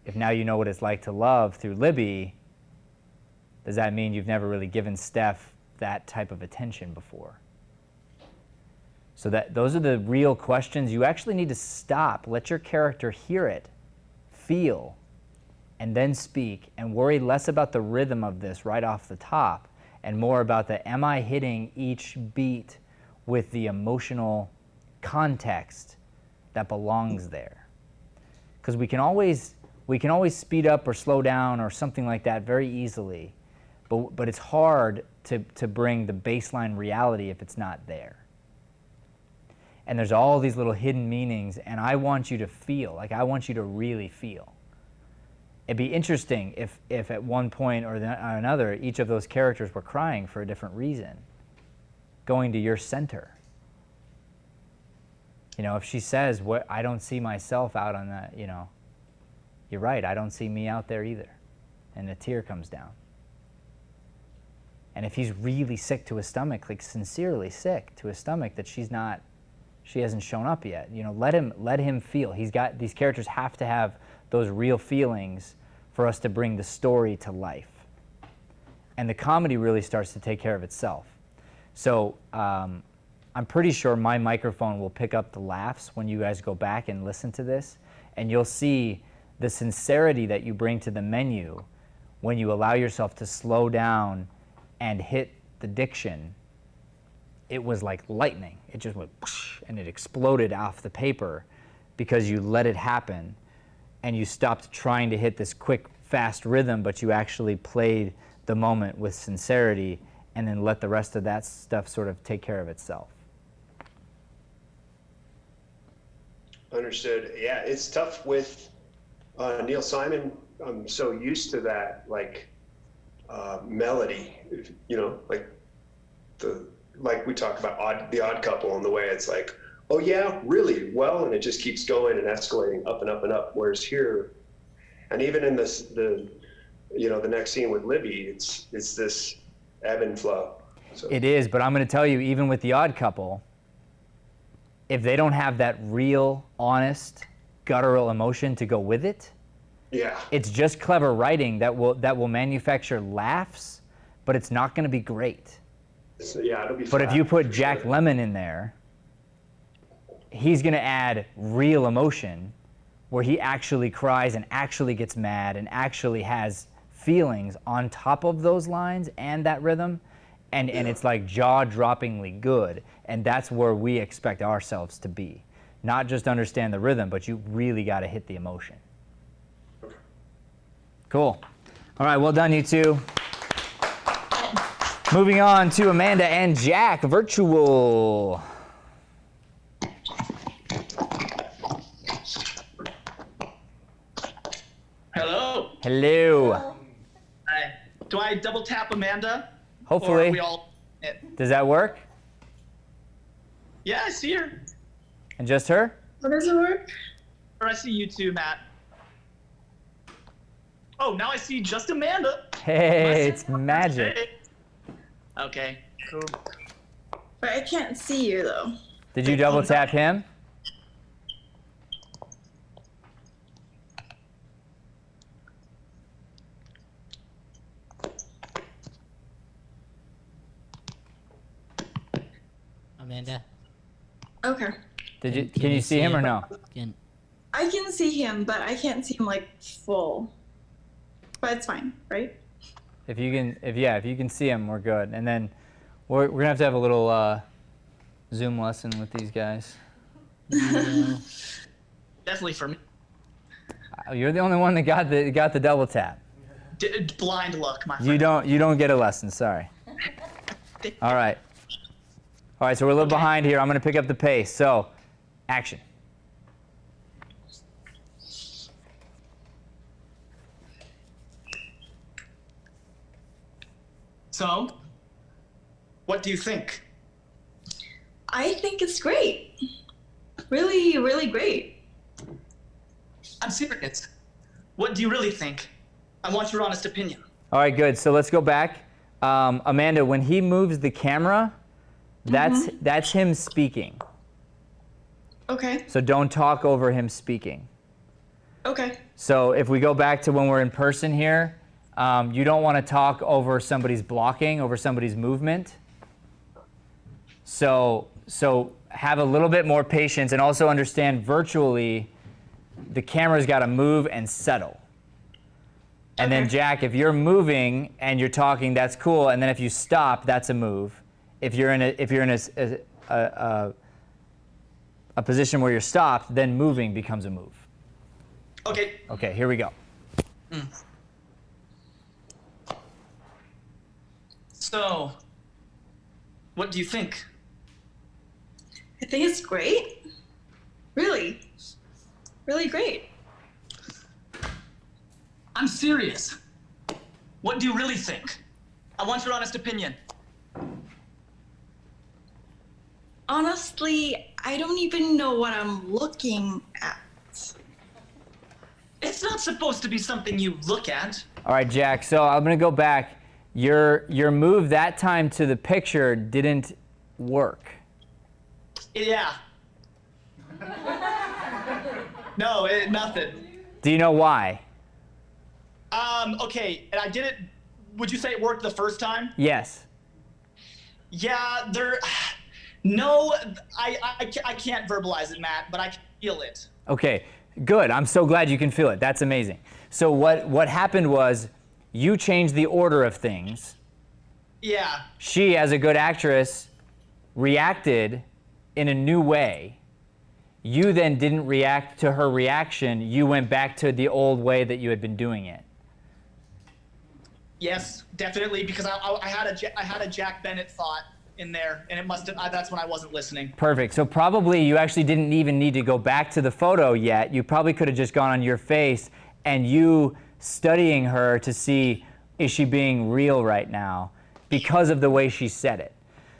If now you know what it's like to love through Libby, does that mean you've never really given Steph that type of attention before? So those are the real questions. You actually need to stop, let your character hear it, feel, and then speak, and worry less about the rhythm of this right off the top, and more about the, am I hitting each beat with the emotional context that belongs there? Because we can always speed up or slow down or something like that very easily, but it's hard to bring the baseline reality if it's not there. And there's all these little hidden meanings, and I want you to feel, like I want you to really feel. It'd be interesting if at one point or another, each of those characters were crying for a different reason, going to your center. You know, if she says, I don't see myself out on that, you know, you're right, I don't see me out there either. And a tear comes down. And if he's really sick to his stomach, like sincerely sick to his stomach, that she hasn't shown up yet, you know, let him feel. These characters have to have those real feelings for us to bring the story to life. And the comedy really starts to take care of itself. So I'm pretty sure my microphone will pick up the laughs when you guys go back and listen to this, and you'll see the sincerity that you bring to the menu when you allow yourself to slow down and hit the diction. It was like lightning. It just went whoosh, and it exploded off the paper because you let it happen, and you stopped trying to hit this quick, fast rhythm, but you actually played the moment with sincerity and then let the rest of that stuff sort of take care of itself. Understood. Yeah, it's tough with Neil Simon. I'm so used to that, like, melody, you know, like we talked about the Odd Couple, and the way it's like, oh yeah, really? Well, and it just keeps going and escalating up and up and up. Whereas here, and even in the next scene with Libby, it's this ebb and flow. So. It is, but I'm going to tell you, even with the Odd Couple, if they don't have that real, honest, guttural emotion to go with it, yeah, it's just clever writing that will manufacture laughs, but it's not going to be great. So, yeah, it'll be. But if you put Jack Lemmon in there, he's going to add real emotion, where he actually cries and actually gets mad and actually has feelings on top of those lines and that rhythm, and it's like jaw-droppingly good, and that's where we expect ourselves to be. Not just understand the rhythm, but you really got to hit the emotion. Cool. All right, well done, you two. Moving on to Amanda and Jack, virtual. Hello. Hello. Hi. Do I double tap Amanda? Hopefully. Or are we all... Does that work? Yeah, I see her. And just her? How does it work? Or I see you too, Matt. Oh, now I see just Amanda. Hey, it's magic. Hey. Okay, cool. But I can't see you though. Did you double tap him? Amanda. Okay. Can you see him or no? I can see him, but I can't see him like full. But it's fine, right? If you can see him, we're good. And then we're gonna have to have a little Zoom lesson with these guys. Definitely for me. You're the only one that got the double tap. Blind luck, my friend. You don't get a lesson. Sorry. All right. All right. So we're a little behind here. I'm going to pick up the pace. So, action. So, what do you think? I think it's great. Really, really great. I'm serious. What do you really think? I want your honest opinion. All right, good. So let's go back. Amanda, when he moves the camera, that's him speaking. Okay. So don't talk over him speaking. Okay. So if we go back to when we're in person here, you don't want to talk over somebody's blocking, over somebody's movement. So have a little bit more patience, and also understand virtually the camera's got to move and settle. And then Jack, if you're moving and you're talking, that's cool. And then if you stop, that's a move. If you're in a position where you're stopped, then moving becomes a move. Okay. Okay, here we go. So, what do you think? I think it's great. Really. Really great. I'm serious. What do you really think? I want your honest opinion. Honestly, I don't even know what I'm looking at. It's not supposed to be something you look at. All right, Jack, so I'm going to go back. Your move that time to the picture didn't work. Yeah. No, nothing. Do you know why? Okay, and I did it, would you say it worked the first time? Yes. Yeah, no, I can't verbalize it, Matt, but I can feel it. Okay, good. I'm so glad you can feel it. That's amazing. So what happened was you changed the order of things. Yeah. She, as a good actress, reacted in a new way. You then didn't react to her reaction. You went back to the old way that you had been doing it. Yes, definitely, because I had a Jack Bennett thought in there, and it must have, that's when I wasn't listening. Perfect. So probably you actually didn't even need to go back to the photo yet. You probably could have just gone on your face and you studying her to see, is she being real right now, because of the way she said it.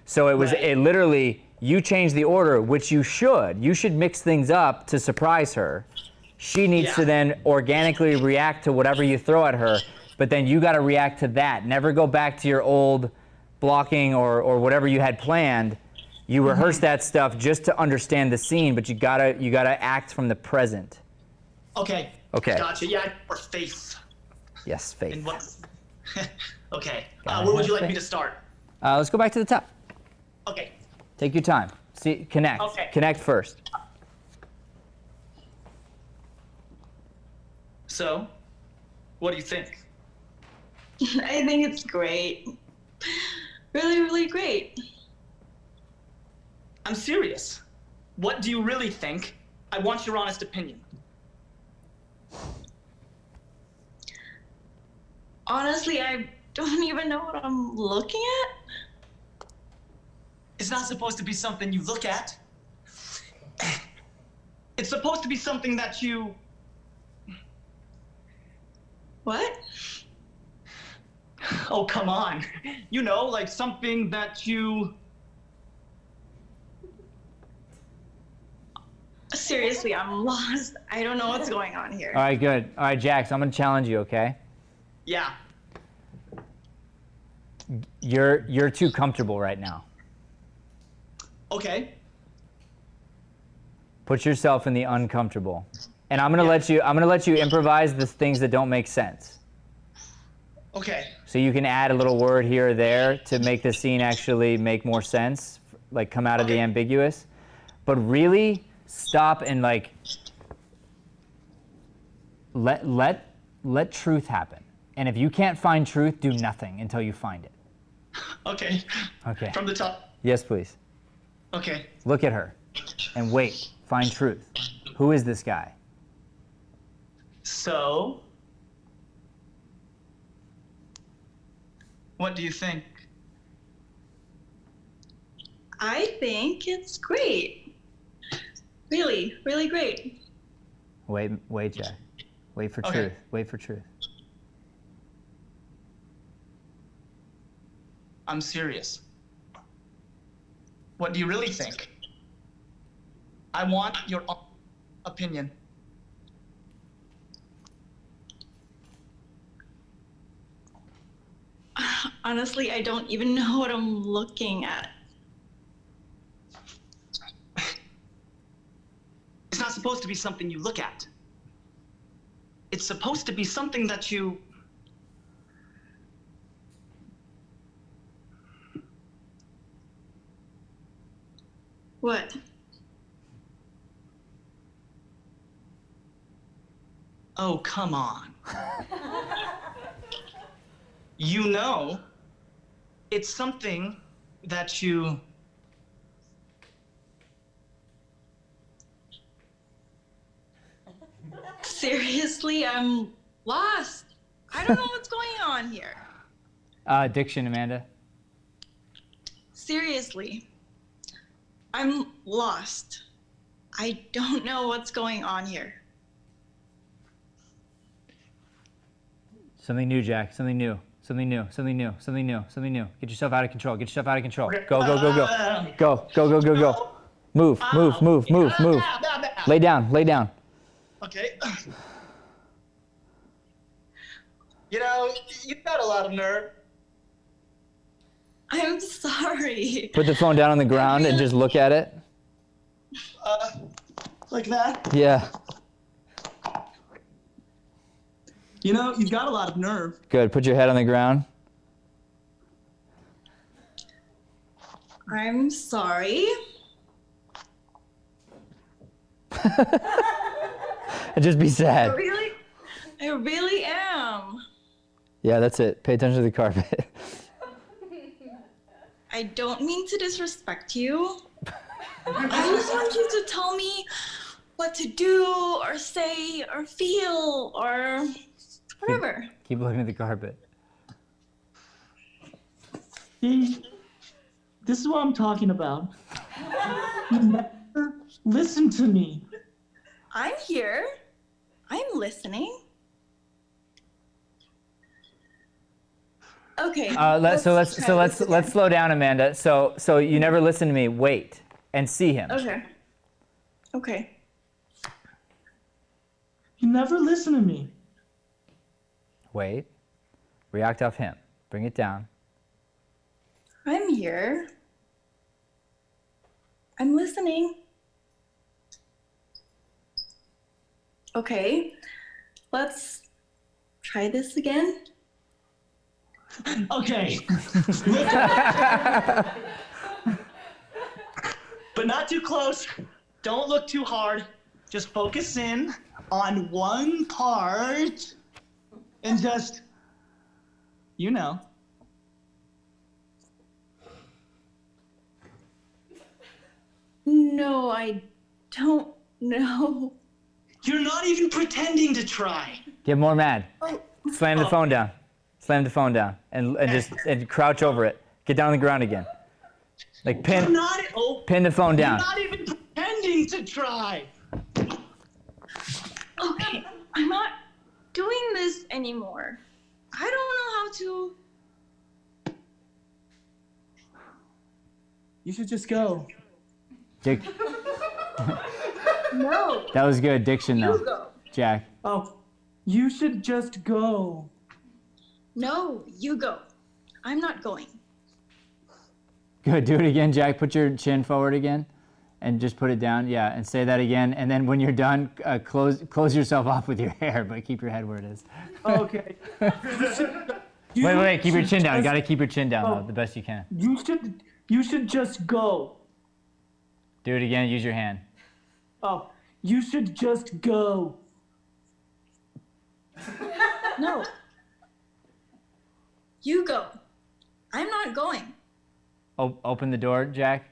So it was it literally, you changed the order, which you should. You should mix things up to surprise her. She needs to then organically react to whatever you throw at her, but then you got to react to that. Never go back to your old blocking or whatever you had planned. You rehearse that stuff just to understand the scene, but you gotta act from the present. Okay. Okay. Gotcha. Yeah, or faith. Yes, faith. And what? Okay. Where would you like me to start? Let's go back to the top. Okay. Take your time. See, connect. Okay. Connect first. So, what do you think? I think it's great. Really, really great. I'm serious. What do you really think? I want your honest opinion. Honestly, I don't even know what I'm looking at. It's not supposed to be something you look at. It's supposed to be something that you... What? Oh, come on. You know, like something that you... Seriously, I'm lost. I don't know what's going on here. All right, good. All right, Jax, I'm gonna challenge you, okay? Yeah. You're too comfortable right now. Okay. Put yourself in the uncomfortable. And I'm gonna let you improvise the things that don't make sense. Okay. So you can add a little word here or there to make the scene actually make more sense, like come out of the ambiguous. But really stop and like let truth happen. And if you can't find truth, do nothing until you find it. Okay. Okay. From the top. Yes, please. Okay. Look at her and wait. Find truth. Who is this guy? So, what do you think? I think it's great. Really, really great. Wait, Jack. Wait for Okay. truth. Wait for truth. I'm serious. What do you really think? I want your opinion. Honestly, I don't even know what I'm looking at. It's not supposed to be something you look at. It's supposed to be something that you... What? Oh, come on. You know, it's something that you... Seriously, I'm lost. I don't know what's going on here. Diction, Amanda. Seriously, I'm lost. I don't know what's going on here. Something new, Jack. Something new. Something new. Something new. Something new. Something new. Get yourself out of control. Get yourself out of control. Okay. Go, go, go, go. Go, go, go, go, go. Move, move, move, move, move. Lay down, lay down. Okay. You know, you've got a lot of nerve. I'm sorry. Put the phone down on the ground and just look at it. Like that. Yeah. You know, you've got a lot of nerve. Good. Put your head on the ground. I'm sorry. And just be sad. I really am. Yeah, that's it. Pay attention to the carpet. I don't mean to disrespect you. I just want you to tell me what to do or say or feel or whatever. Keep looking at the carpet. See, this is what I'm talking about. You never listen to me. I'm here. I'm listening. Okay. Let's slow down, Amanda. So you never listen to me. Wait and see him. Okay. Okay. You never listen to me. Wait. React off him. Bring it down. I'm here. I'm listening. Okay. Let's try this again. Okay. But not too close. Don't look too hard. Just focus in on one part and just, you know. No, I don't know. You're not even pretending to try. Get more mad. Oh. Slam the phone down. Slam the phone down and just crouch over it. Get down on the ground again. Like pin the phone down. You're not even pretending to try. Okay, I'm not doing this anymore. I don't know how to. You should just go. Dick. No. That was good. Diction though. You go. Jack. Oh, you should just go. No, you go. I'm not going. Good. Do it again, Jack. Put your chin forward again, and just put it down. Yeah, and say that again. And then when you're done, close yourself off with your hair, but keep your head where it is. Okay. Wait. Keep your chin down. You gotta keep your chin down though, the best you can. You should just go. Do it again. Use your hand. Oh, you should just go. No. You go. I'm not going. Open the door, Jack.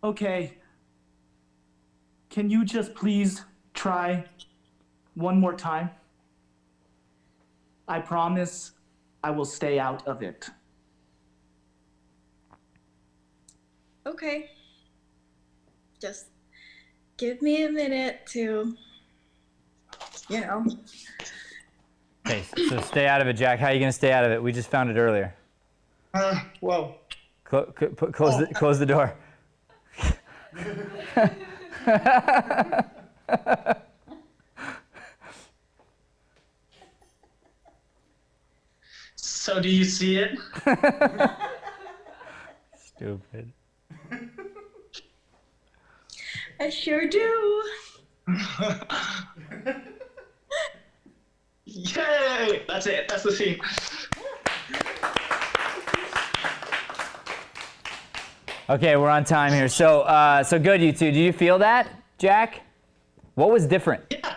Okay, can you just please try one more time? I promise I will stay out of it. Okay. Just give me a minute to, you know. Okay, so stay out of it, Jack. How are you going to stay out of it? We just found it earlier. Whoa. Close the door. So do you see it? Stupid. I sure do. Yay! That's it. That's the scene. Okay, we're on time here. So good, you two. Do you feel that, Jack? What was different? Yeah.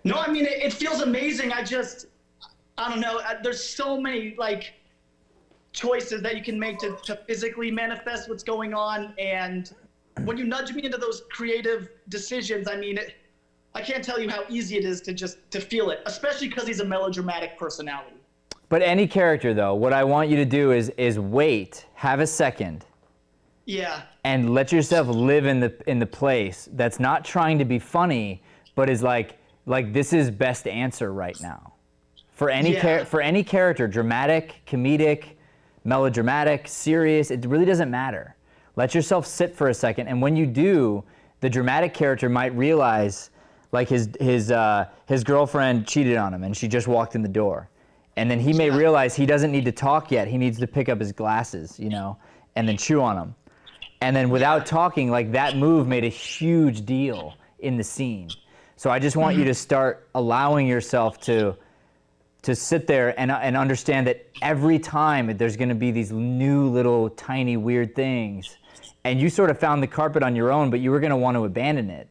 No, I mean, it feels amazing. I don't know. There's so many, like, choices that you can make to physically manifest what's going on. And when you nudge me into those creative decisions, I mean, I can't tell you how easy it is to feel it, especially because he's a melodramatic personality. But any character, though, what I want you to do is wait, have a second, Yeah. and let yourself live in the place that's not trying to be funny, but is like this is best answer right now. For any for any character, dramatic, comedic, melodramatic, serious, it really doesn't matter. Let yourself sit for a second, and when you do, the dramatic character might realize, like his girlfriend cheated on him, and she just walked in the door. And then he may realize he doesn't need to talk yet. He needs to pick up his glasses, you know, and then chew on them. And then without talking, like that move made a huge deal in the scene. So I just want you to start allowing yourself to sit there and understand that every time there's going to be these new little tiny weird things. And you sort of found the carpet on your own, but you were going to want to abandon it.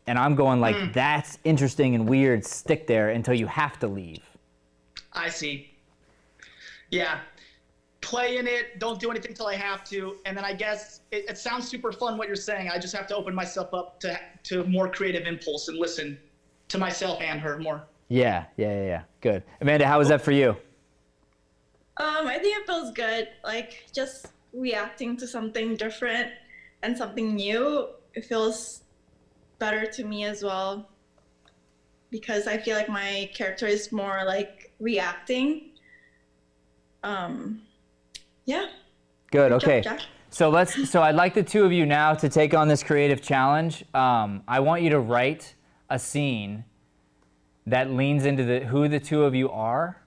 And I'm going like, that's interesting and weird. Stick there until you have to leave. I see. Yeah. Play in it, don't do anything till I have to, and then I guess it sounds super fun what you're saying. I just have to open myself up to more creative impulse and listen to myself and her more. Yeah. Good. Amanda, how was that for you? I think it feels good. Like just reacting to something different and something new. It feels better to me as well, because I feel like my character is more like reacting. Yeah. Good. Good Okay. job, Jack. So I'd like the two of you now to take on this creative challenge. I want you to write a scene that leans into who the two of you are.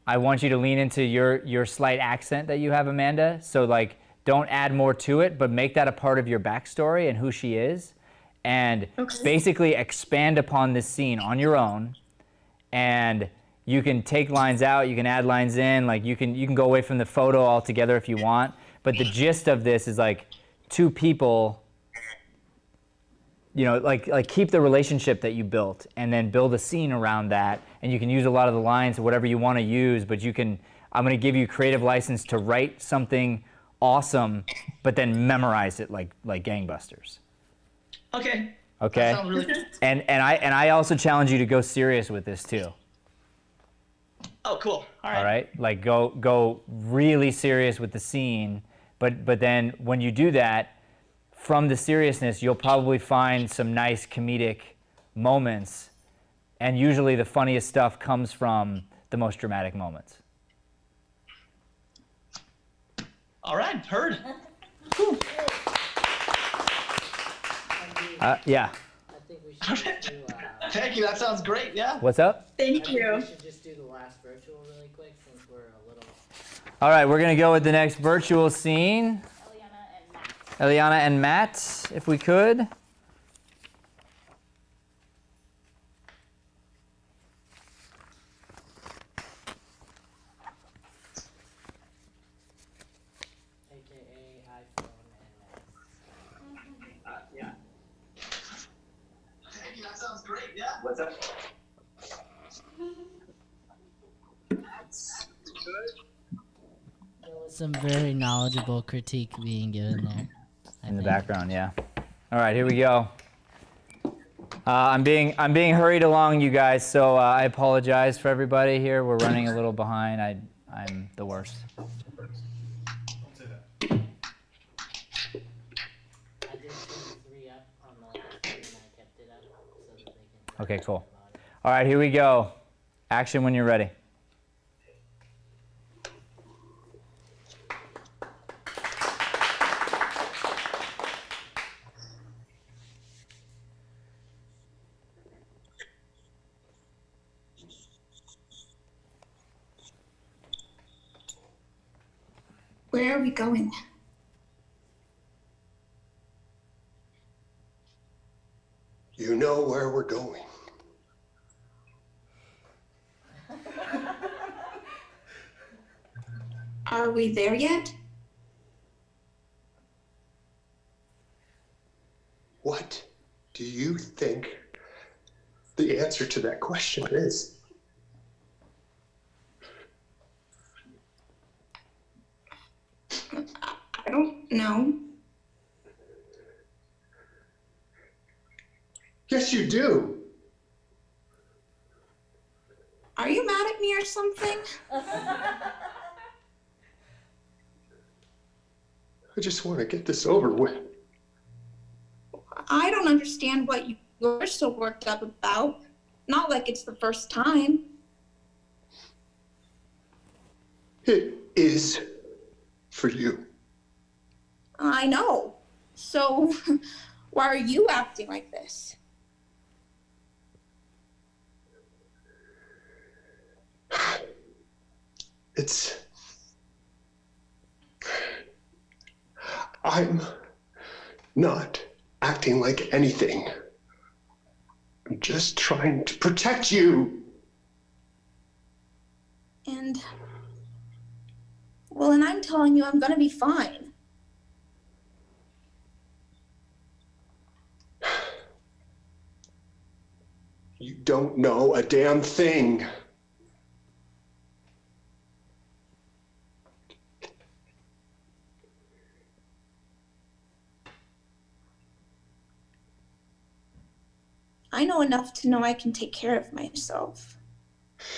I want you to lean into your slight accent that you have, Amanda. So like, don't add more to it, but make that a part of your backstory and who she is. And basically expand upon this scene on your own. And you can take lines out, you can add lines in, like you can go away from the photo altogether if you want. But the gist of this is like two people, you know, like keep the relationship that you built and then build a scene around that. And you can use a lot of the lines or whatever you want to use, but I'm going to give you creative license to write something awesome, but then memorize it like gangbusters. Okay. Okay. That sounds really good. And I also challenge you to go serious with this too. Oh, cool. All right. All right. Like go really serious with the scene, but then when you do that, from the seriousness, you'll probably find some nice comedic moments, and usually the funniest stuff comes from the most dramatic moments. All right. Heard. Yeah. I think we should just do, Thank you. That sounds great. Yeah. What's up? Thank you. we should just do the last virtual really quick since we're a little. All right, we're gonna go with the next virtual scene. Eliana and Matt, if we could. AKA iPhone and Mac. Yeah. Thank you. That sounds great. Yeah. What's up? There was some very knowledgeable critique being given there. In the background, yeah. All right, here we go. I'm being hurried along, you guys. So I apologize for everybody here. We're running a little behind. I'm the worst. I did put 3 up on the last one and I kept it up so that they can. Okay, cool. All right, here we go. Action when you're ready. Where are we going? You know where we're going. Are we there yet? What do you think the answer to that question is? I don't know. Yes, you do. Are you mad at me or something? I just want to get this over with. I don't understand what you're so worked up about. Not like it's the first time. It is for you. I know. So, why are you acting like this? I'm not acting like anything. I'm just trying to protect you. And, well, and I'm telling you I'm gonna be fine. You don't know a damn thing. I know enough to know I can take care of myself.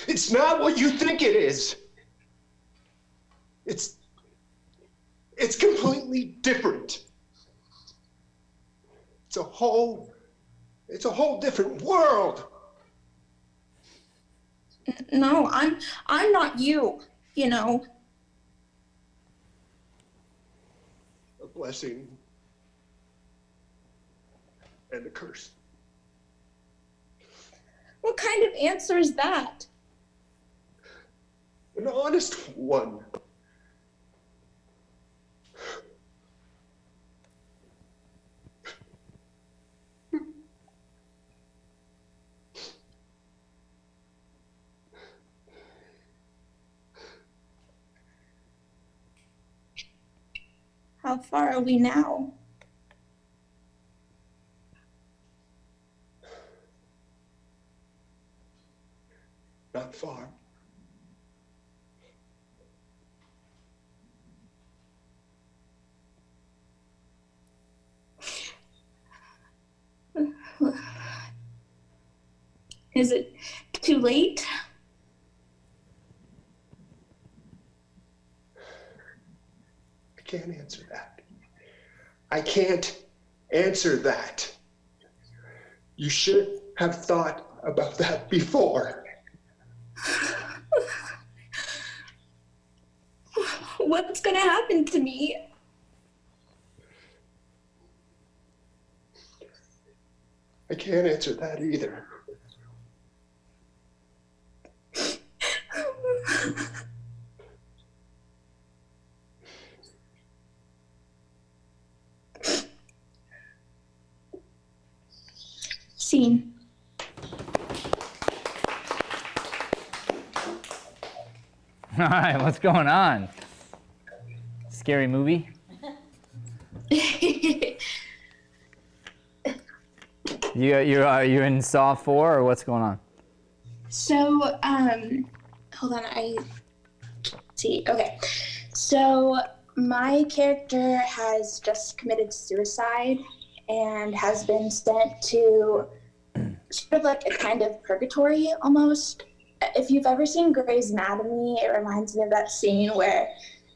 It's not what you think it is. It's completely different. It's a whole different world. No, I'm not you, you know. A blessing and a curse. What kind of answer is that? An honest one. How far are we now? Not far. Is it too late? I can't answer that. I can't answer that. You should have thought about that before. What's gonna happen to me? I can't answer that either. Scene. All right, what's going on? Scary movie? You're in Saw 4 or what's going on? So, hold on, see, okay. So, my character has just committed suicide, and has been sent to sort of like a kind of purgatory almost. If you've ever seen Grey's Anatomy, it reminds me of that scene where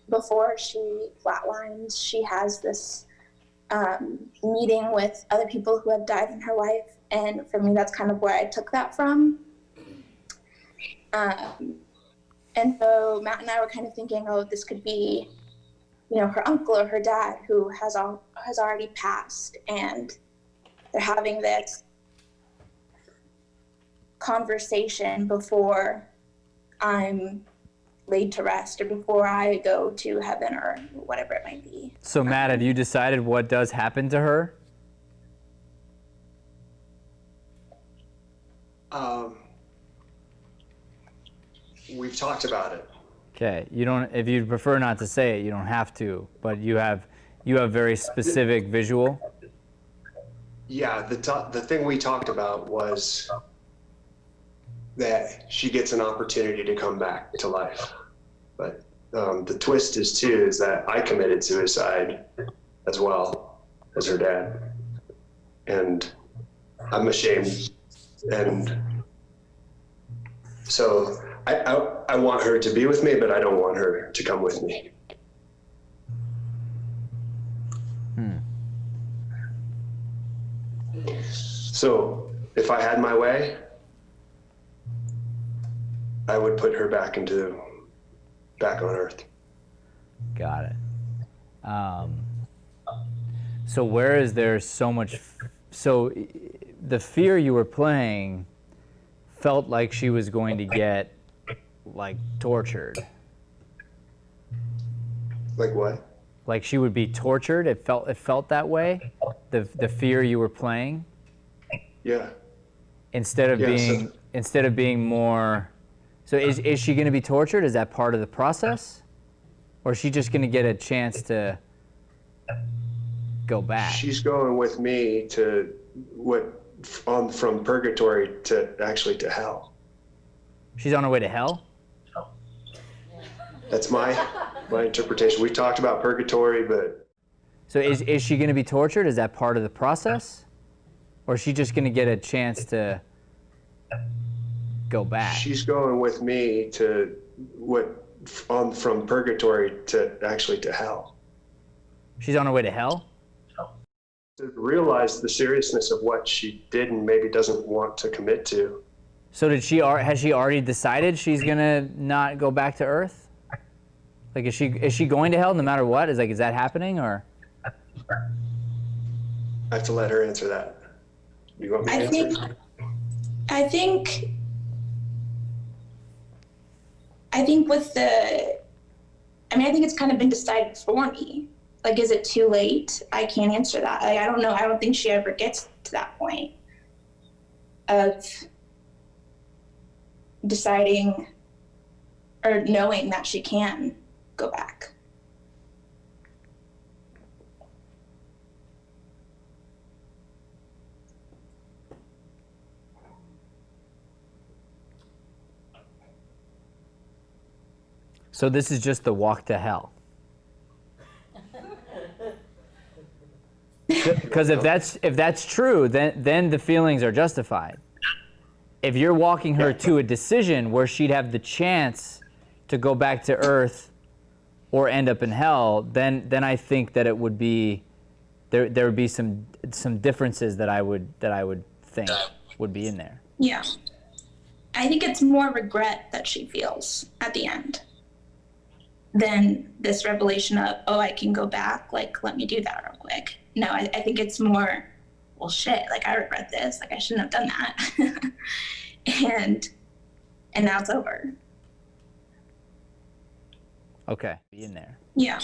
before she flatlines, she has this meeting with other people who have died in her life. And for me, that's kind of where I took that from. And so Matt and I were kind of thinking, oh, this could be, you know, her uncle or her dad who has already passed, and they're having this conversation before I'm laid to rest or before I go to heaven or whatever it might be. So Matt, have you decided what does happen to her? We've talked about it. Okay, you don't. If you prefer not to say it, you don't have to. But you have very specific visual. Yeah, the thing we talked about was that she gets an opportunity to come back to life. But the twist is that I committed suicide as well as her dad, and I'm ashamed, and so I want her to be with me, but I don't want her to come with me. So if I had my way, I would put her back on Earth. Got it. So where is there so much? So the fear you were playing felt like she was going to get like tortured. Like what? Like she would be tortured. It felt that way. The fear you were playing. Yeah. Instead of being more. So is she going to be tortured? Is that part of the process, or is she just going to get a chance to go back? She's going with me to from purgatory to actually to hell. She's on her way to hell? That's my interpretation. We talked about purgatory, but... So is she going to be tortured? Is that part of the process? Or is she just going to get a chance to go back? She's going with me to from purgatory to actually to hell. She's on her way to hell? To realize the seriousness of what she did and maybe doesn't want to commit to. So has she already decided she's going to not go back to Earth? Like, is she going to hell no matter what? Is that happening, or? I have to let her answer that. You want me to answer? I think with I think it's kind of been decided for me. Like, is it too late? I can't answer that. I don't know. I don't think she ever gets to that point of deciding or knowing that she can go back. So this is just the walk to hell. Because if that's true, then the feelings are justified. If you're walking her to a decision where she'd have the chance to go back to Earth or end up in hell, then I think that it would be there would be some differences that I would think would be in there. Yeah. I think it's more regret that she feels at the end than this revelation of, oh, I can go back, like, let me do that real quick. No, I think it's more, well, shit, like, I regret this, like, I shouldn't have done that. and now it's over. Okay, be in there. Yeah.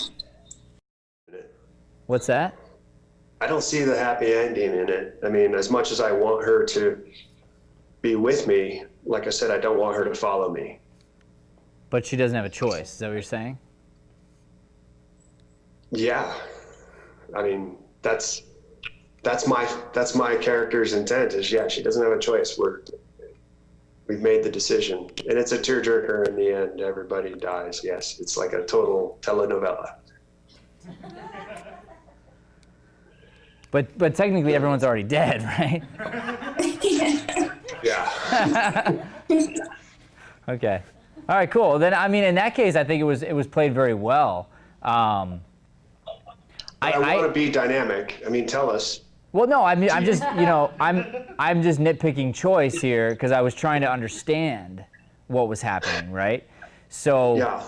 What's that? I don't see the happy ending in it. I mean, as much as I want her to be with me, like I said, I don't want her to follow me. But she doesn't have a choice, is that what you're saying? Yeah. I mean, that's my character's intent is, yeah, she doesn't have a choice. We've made the decision. And it's a tearjerker in the end. Everybody dies. Yes, it's like a total telenovela. But technically everyone's already dead, right? Yeah. Okay. All right, cool. Then I mean, in that case, I think it was played very well. I want to be dynamic. I mean, tell us. Well, no, I mean, I'm just, I'm just nitpicking choice here because I was trying to understand what was happening, right? So Yeah.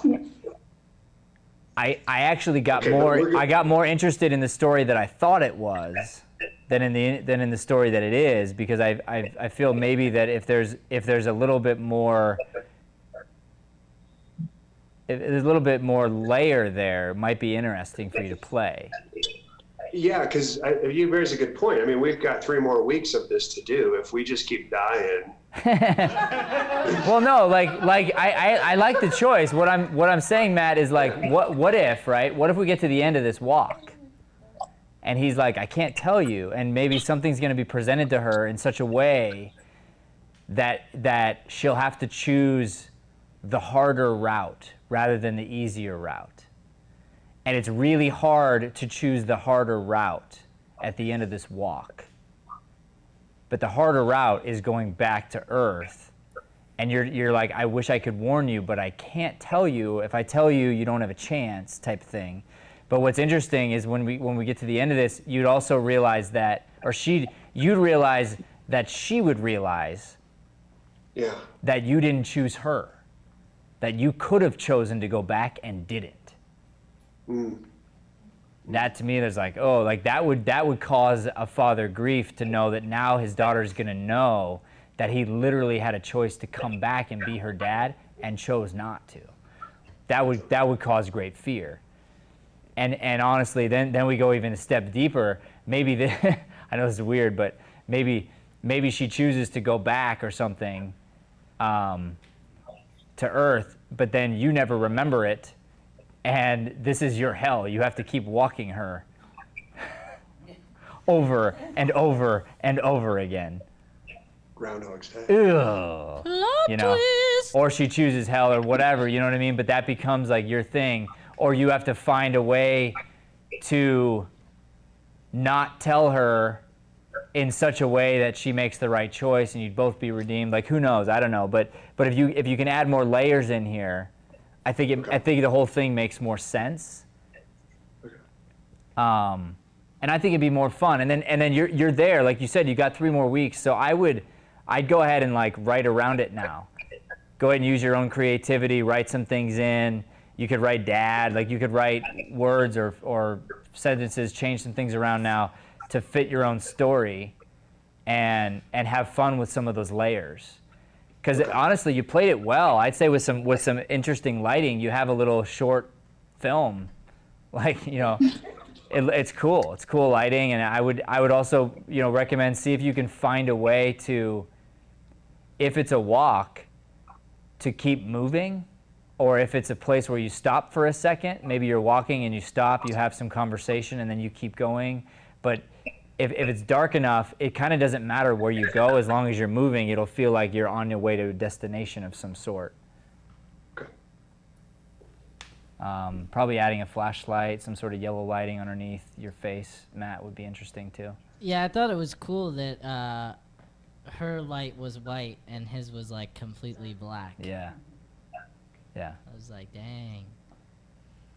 I actually got Okay, but we're more, I got more interested in the story that I thought it was than in the story that it is, because I feel maybe that if there's a little bit more, if there's a little bit more layer there, it might be interesting for you to play. Yeah, because you raise a good point. I mean, we've got 3 more weeks of this to do. If we just keep dying. Well, no, like I like the choice. What I'm saying, Matt, is like, what if, right? What if we get to the end of this walk, and he's like, I can't tell you, and maybe something's going to be presented to her in such a way that she'll have to choose the harder route rather than the easier route. And it's really hard to choose the harder route at the end of this walk. But the harder route is going back to Earth. And you're like, I wish I could warn you, but I can't tell you. If I tell you, you don't have a chance, type thing. But what's interesting is when we get to the end of this, you'd also realize that, or you'd realize that she would realize that you didn't choose her. That you could have chosen to go back and didn't. That to me, there's like, oh, like that would cause a father grief to know that now his daughter's gonna know that he literally had a choice to come back and be her dad and chose not to. That would cause great fear. And honestly, then we go even a step deeper. Maybe I know this is weird, but maybe she chooses to go back or something to Earth, but then you never remember it. And this is your hell. You have to keep walking her over and over and over again. Groundhog's Day. Ugh. You know, or she chooses hell or whatever, you know what I mean? But that becomes like your thing. Or you have to find a way to not tell her in such a way that she makes the right choice and you'd both be redeemed. Like, who knows? I don't know. But if you can add more layers in here, I think the whole thing makes more sense. And I think it'd be more fun. And then you're there, like you said, you got 3 more weeks. So I'd go ahead and like write around it now. Go ahead and use your own creativity, write some things in. You could write dad, like you could write words or sentences, change some things around now to fit your own story and have fun with some of those layers. Because honestly, you played it well. I'd say with some interesting lighting, you have a little short film. Like, you know, it's cool. It's cool lighting, and I would also, you know, recommend see if you can find a way to, if it's a walk, to keep moving, or if it's a place where you stop for a second. Maybe you're walking and you stop, you have some conversation, and then you keep going. But if it's dark enough, it kind of doesn't matter where you go. As long as you're moving, it'll feel like you're on your way to a destination of some sort. Okay. Probably adding a flashlight, some sort of yellow lighting underneath your face, Matt, would be interesting too. Yeah, I thought it was cool that her light was white and his was like completely black. Yeah. Yeah. I was like, dang.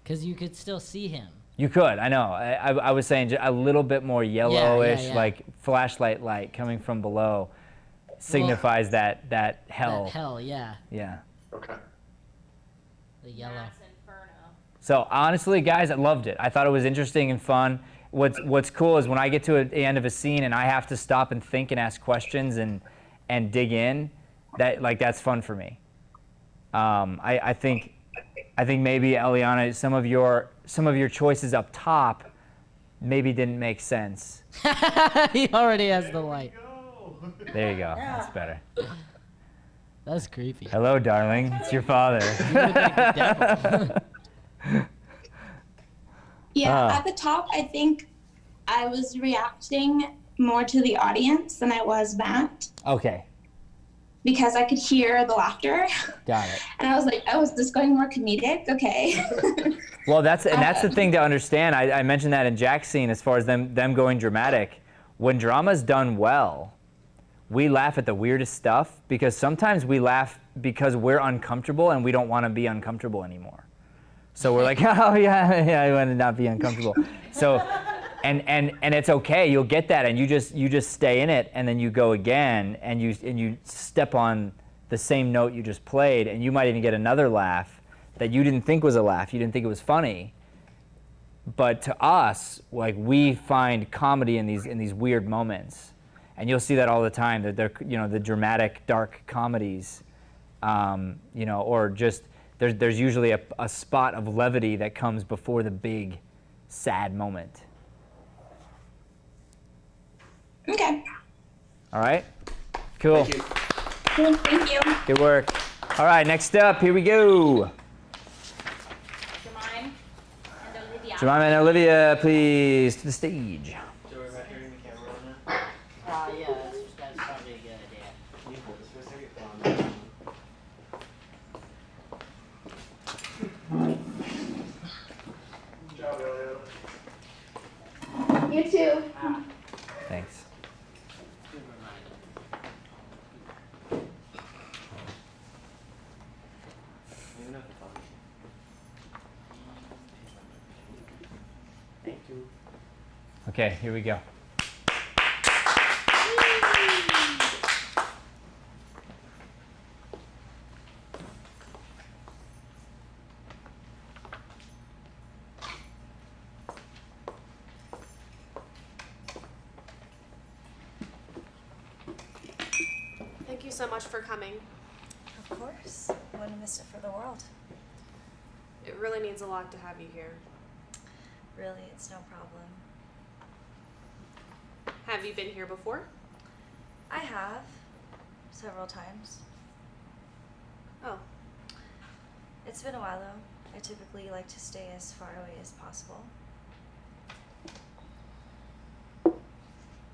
Because you could still see him. You could, I know. I was saying a little bit more yellowish, yeah. like flashlight light coming from below signifies that hell. That hell, yeah. Yeah. Okay. The yellow. Mass Inferno. So honestly, guys, I loved it. I thought it was interesting and fun. What's cool is when I get to the end of a scene and I have to stop and think and ask questions and dig in, that's fun for me. I think maybe Eliana, some of your choices up top maybe didn't make sense. He already has the light. There you go. That's better. That's creepy. Hello, darling. It's your father. You look like the devil. Yeah, at the top, I think I was reacting more to the audience than I was Matt. Okay. because I could hear the laughter. Got it. And I was like, oh, is this going more comedic? Okay. Well, that's the thing to understand. I mentioned that in Jack's scene as far as them going dramatic. When drama's done well, we laugh at the weirdest stuff because sometimes we laugh because we're uncomfortable and we don't want to be uncomfortable anymore. So we're like, oh yeah, I want to not be uncomfortable. So, and it's okay. You'll get that, and you just stay in it, and then you go again, and you step on the same note you just played, and you might even get another laugh that you didn't think was a laugh. You didn't think it was funny. But to us, like, we find comedy in these weird moments, and you'll see that all the time. That they're, you know, the dramatic dark comedies, you know, or just there's usually a spot of levity that comes before the big sad moment. Okay. All right. Cool. Thank you. Cool, thank you. Good work. All right. Next up, here we go. Jemima and Olivia, please, to the stage. So we're about turning the camera on now? Yeah, that's probably a good idea. Can you hold this for a second? Good job, Elliot. You too. Thanks. Maybe not the phone. Thank you. Okay, here we go. Thank you so much for coming. Of course. Wouldn't miss it for the world. It really means a lot to have you here. Really, it's no problem. Have you been here before? I have. Several times. Oh, It's been a while though. I typically like to stay as far away as possible.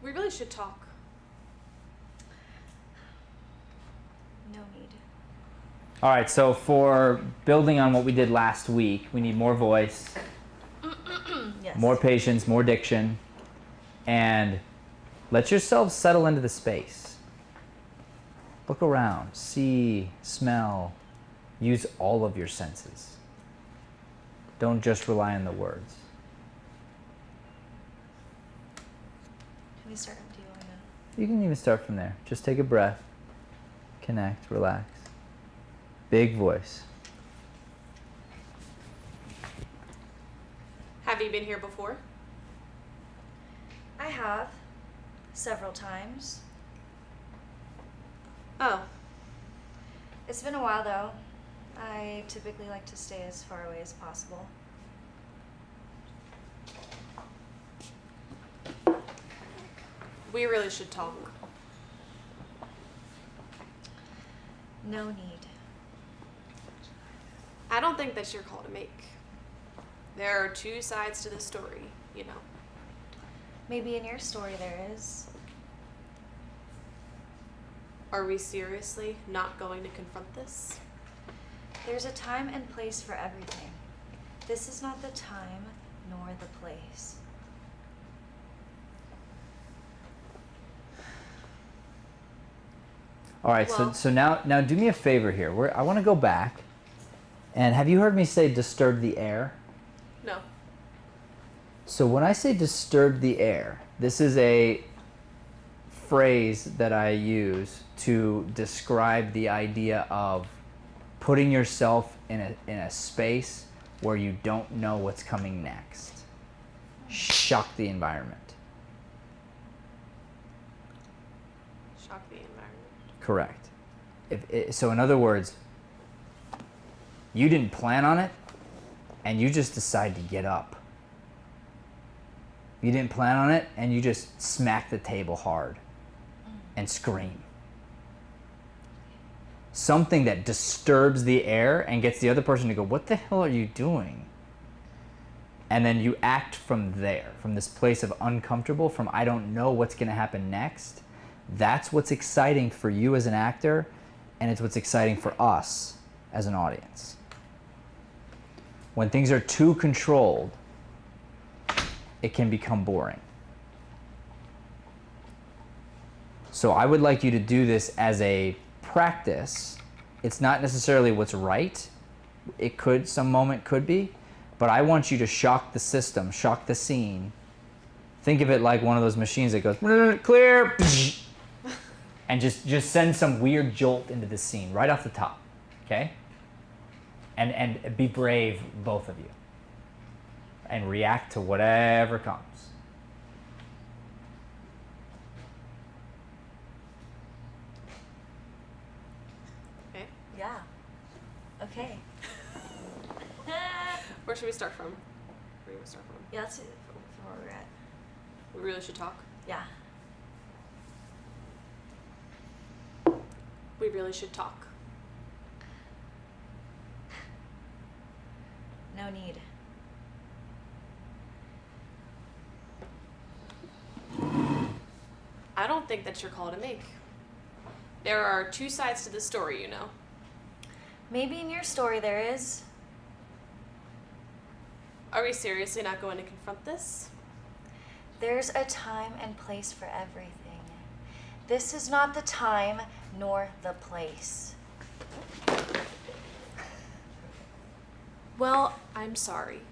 we really should talk. No need. All right, so for building on what we did last week, we need more voice, Yes. more patience, more diction, and let yourselves settle into the space. Look around, see, smell, use all of your senses. Don't just rely on the words. Can we start? Do you want to? You can even start from there. Just take a breath, connect, relax. Big voice. Have you been here before? I have. Several times. Oh, It's been a while though. I typically like to stay as far away as possible. we really should talk. No need. I don't think that's your call to make. There are two sides to the story, you know. Maybe in your story there is. Are we seriously not going to confront this? There's a time and place for everything. This is not the time nor the place. All right, Well- so now do me a favor here. I want to go back. And have you heard me say disturb the air? No. So when I say disturb the air, this is a phrase that I use to describe the idea of putting yourself in a space where you don't know what's coming next. Shock the environment. Shock the environment. Correct. So in other words, you didn't plan on it, and you just decide to get up. You didn't plan on it, and you just smack the table hard and scream. Something that disturbs the air and gets the other person to go, what the hell are you doing? And then you act from there, from this place of uncomfortable, from I don't know what's going to happen next. That's what's exciting for you as an actor, and it's what's exciting for us as an audience. When things are too controlled, it can become boring. So I would like you to do this as a practice. It's not necessarily what's right. It could, some moment could be, but I want you to shock the system, shock the scene. Think of it like one of those machines that goes, clear, and just send some weird jolt into the scene right off the top, okay? And be brave, both of you, and react to whatever comes. Okay. Yeah. Okay. Where should we start from? Where do you want to start from? Yeah, that's it from where we're at. We really should talk. Yeah. We really should talk. No need. I don't think that's your call to make. There are two sides to the story, you know. Maybe in your story there is. Are we seriously not going to confront this? There's a time and place for everything. This is not the time nor the place. Well, I'm sorry.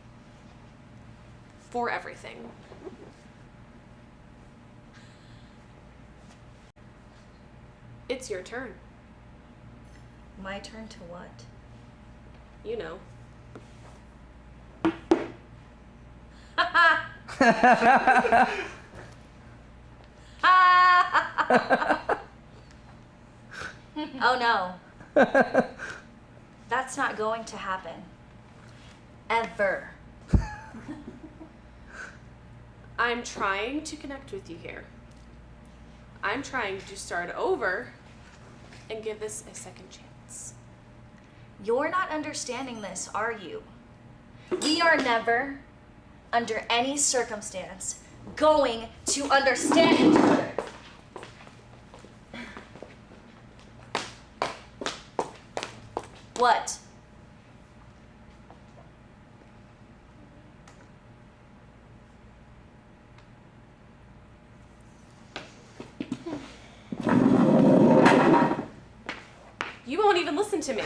For everything. It's your turn. My turn to what? You know. Oh no. That's not going to happen. Ever. I'm trying to connect with you here. I'm trying to start over and give this a second chance. You're not understanding this, are you? We are never, under any circumstance, going to understand each other. What? You won't even listen to me.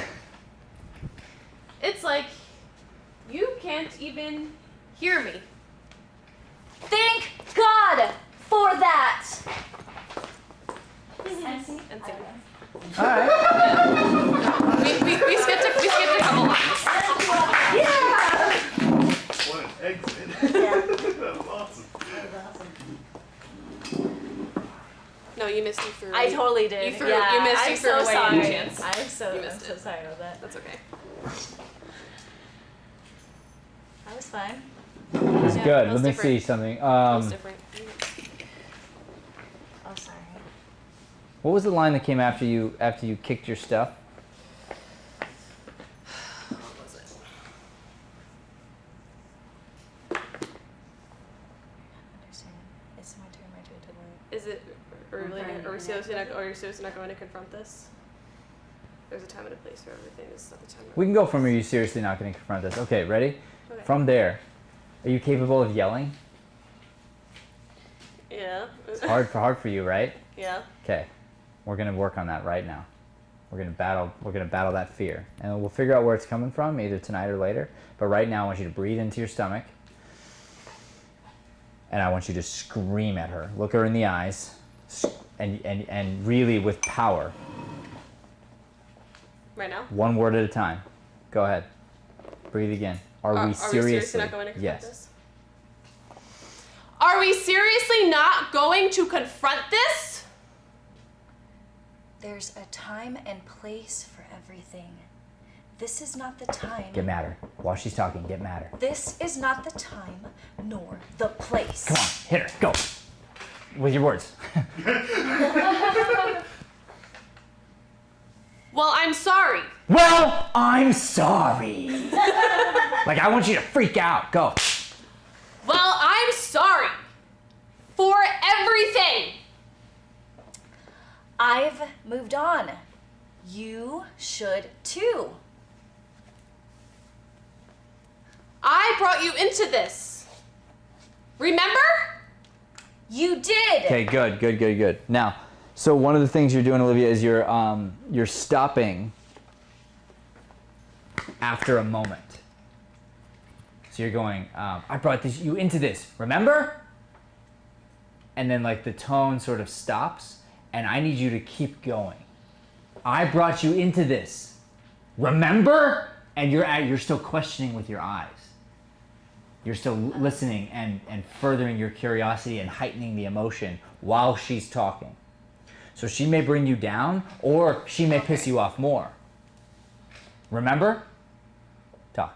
It's like you can't even hear me. Thank God for that! And sing. All right. We skipped a couple lines. Yeah! What an exit. That was awesome. No, you missed. You threw. I totally did. You threw. Yeah, you missed. I'm You threw so away sorry. any chance. I'm so it. sorry about that. That's okay. That was fun. That's Yeah, good. that Let was me different. see something. That was different. Oh, sorry. What was the line that came after you kicked your stuff? What was it? Understand. It's my turn to win. Is it? Are we seriously not going to confront this? There's a time and a place for everything. This is not the time. We can go from, are you seriously not going to confront this? Okay, ready? Okay. From there, are you capable of yelling? Yeah. It's hard for you, right? Yeah. Okay, we're going to work on that right now. We're going to battle that fear. And we'll figure out where it's coming from, either tonight or later. But right now, I want you to breathe into your stomach. And I want you to scream at her. Look her in the eyes. And really with power. Right now? One word at a time. Go ahead. Breathe again. Are we seriously not going to confront yes. this? Are we seriously not going to confront this? There's a time and place for everything. This is not the time. Get madder. While she's talking, get madder. This is not the time nor the place. Come on, hit her. Go. With your words. Well, I'm sorry. Well, I'm sorry. Like, I want you to freak out. Go. Well, I'm sorry. For everything. I've moved on. You should too. I brought you into this. Remember? You did. Okay, good. Now, so one of the things you're doing, Olivia, is you're stopping after a moment. So you're going, I brought you into this, remember? And then like the tone sort of stops, and I need you to keep going. I brought you into this, remember? And you're still questioning with your eyes. You're still listening and furthering your curiosity and heightening the emotion while she's talking. So she may bring you down, or she may piss you off more. Remember? Talk.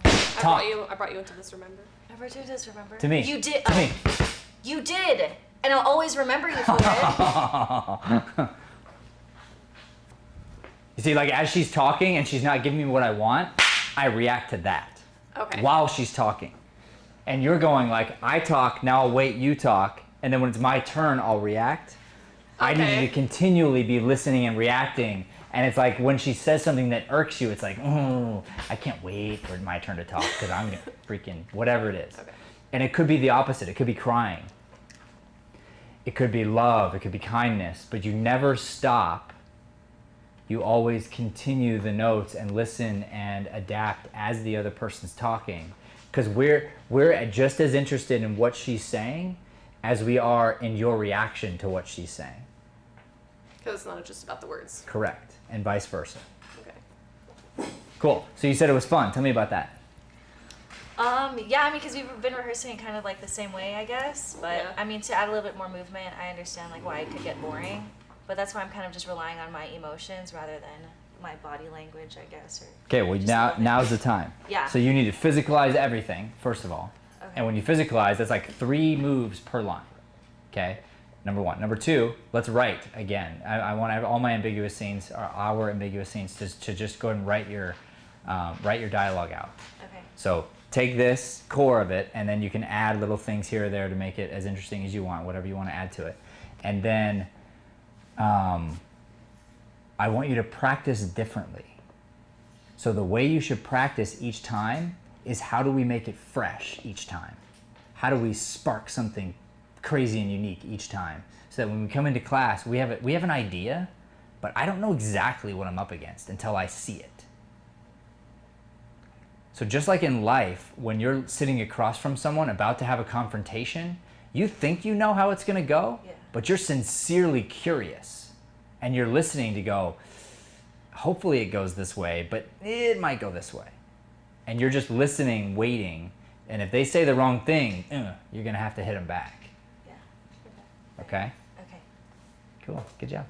I brought you into this, remember? I brought you into this, remember? To me. You did. To me. You did. And I'll always remember you for it. You see, like as she's talking and she's not giving me what I want, I react to that. Okay. While she's talking. And you're going like, I talk, now I'll wait, you talk, and then when it's my turn, I'll react. I need you to continually be listening and reacting. And it's like when she says something that irks you, it's like, oh, I can't wait for my turn to talk because I'm gonna freaking, whatever it is. Okay. And it could be the opposite. It could be crying. It could be love. It could be kindness. But you never stop. You always continue the notes and listen and adapt as the other person's talking. Because we're just as interested in what she's saying as we are in your reaction to what she's saying. Because it's not just about the words. Correct. And vice versa. Okay. Cool. So you said it was fun. Tell me about that. Yeah, I mean, because we've been rehearsing kind of like the same way, I guess. But Yeah. I mean, to add a little bit more movement, I understand like why it could get boring. But that's why I'm kind of just relying on my emotions rather than my body language, I guess. Or Okay, well now's the time. Yeah. So you need to physicalize everything, first of all. Okay. And when you physicalize, that's like 3 moves per line. Okay? Number 1. Number 2, let's write again. I want all my ambiguous scenes, or our ambiguous scenes, to just go ahead and write your dialogue out. Okay. So take this core of it, and then you can add little things here or there to make it as interesting as you want, whatever you want to add to it. And then I want you to practice differently. So the way you should practice each time is how do we make it fresh each time? How do we spark something crazy and unique each time? So that when we come into class, we have an idea, but I don't know exactly what I'm up against until I see it. So just like in life, when you're sitting across from someone about to have a confrontation, you think you know how it's gonna go, but you're sincerely curious. And you're listening to go, hopefully it goes this way, but it might go this way. And you're just listening, waiting, and if they say the wrong thing, you're gonna have to hit them back. Yeah. Okay? Okay. Cool, good job.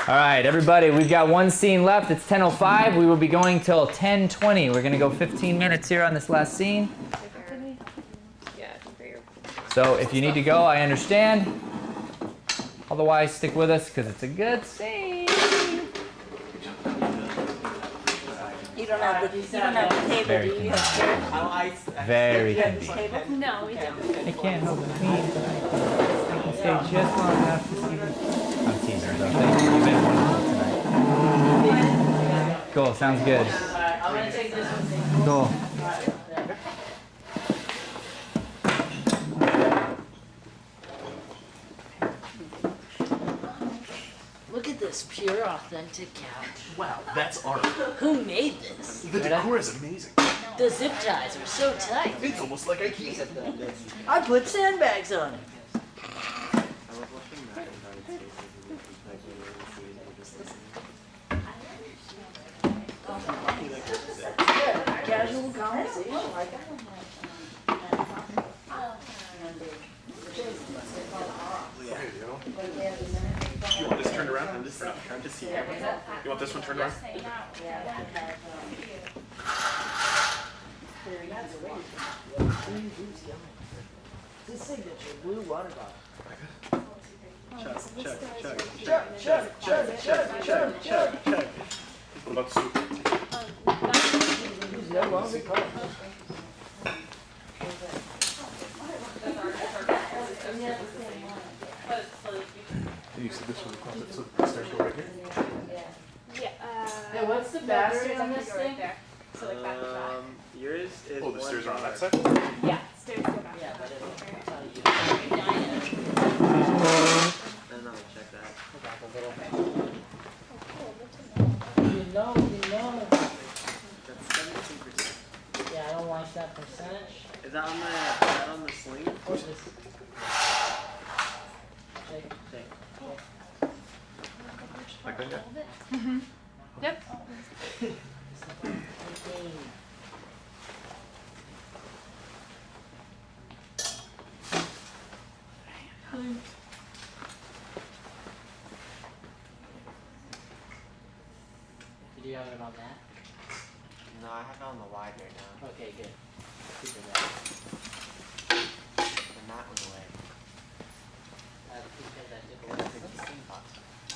All right, everybody, we've got 1 scene left. It's 10:05. We will be going till 10:20. We're gonna go 15 minutes here on this last scene. So if you need to go, I understand. Otherwise, stick with us because it's a good scene. You don't have the table, Very do you? convenient. Very convenient. No, we don't. I can't hold the feet. I can stay just long enough to see this. I'm teasing though. Thank you. You've been wonderful tonight. Cool. Sounds good. I'm gonna take this one. Cool. Look at this pure, authentic couch. Wow, that's art. Who made this? The decor is amazing. The zip ties are so tight. It's almost like IKEA. I put sandbags on it. Casual conversation. You want this turned around? I'm just trying to see. You want this one turned around? This signature blue water bottle. Check. What about soup? No longer cold. You said this was a closet, so the stairs go right here? Yeah. Hey, what's the no, battery stairs on have to this go right thing? there. So like back to back. Yours is. Oh, the stairs are on that side. side? Yeah, stairs go back. Yeah, to but back. it'll tell you. I'm not gonna check that. Back a little. Oh, cool. Good to know. You know. That's 17%. Yeah, I don't like that percentage. Is that on the sling? Or this. Shake. Like that? Mm-hmm. Yep. Did you have it on that? No, I have it on the wide right now. Okay, good. Keep it there. And that went away. Because that took away from the steam box. I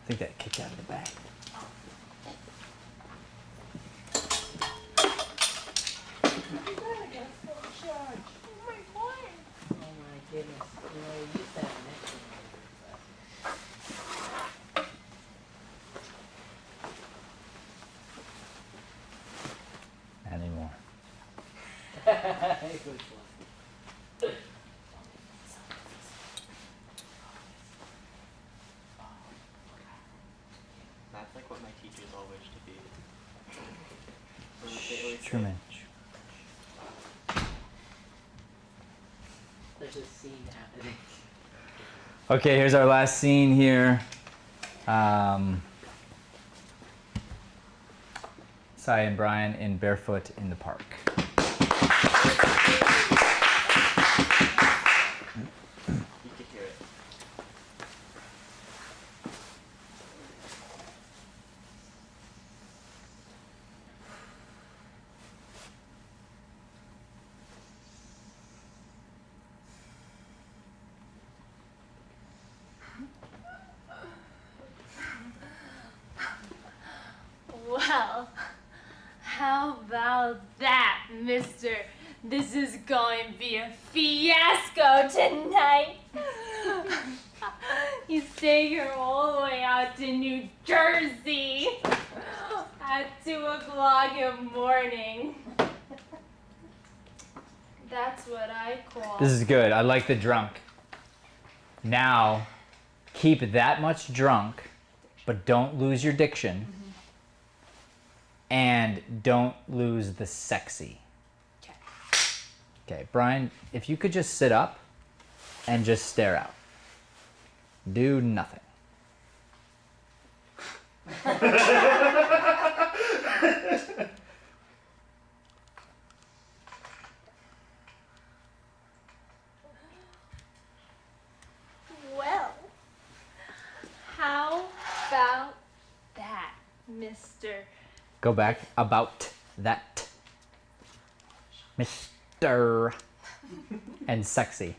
think that kicked out of the bag. Oh my goodness. You know, we used to have an extra Not anymore. It was fun. That's like what my teachers all wish to be. They always say, Truman. There's a scene happening. Okay, here's our last scene here. Sai and Brian in barefoot in the park. You could hear it. Well, how about that, mister? This is going to be a fiasco tonight. You stay here all the way out to New Jersey at 2 o'clock in the morning. That's what I call. This is good. I like the drunk. Now, keep that much drunk, but don't lose your diction. And don't lose the sexy. Okay, Brian, if you could just sit up and just stare out. Do nothing. Well, how about that, mister? Go back about that. Mr. and sexy.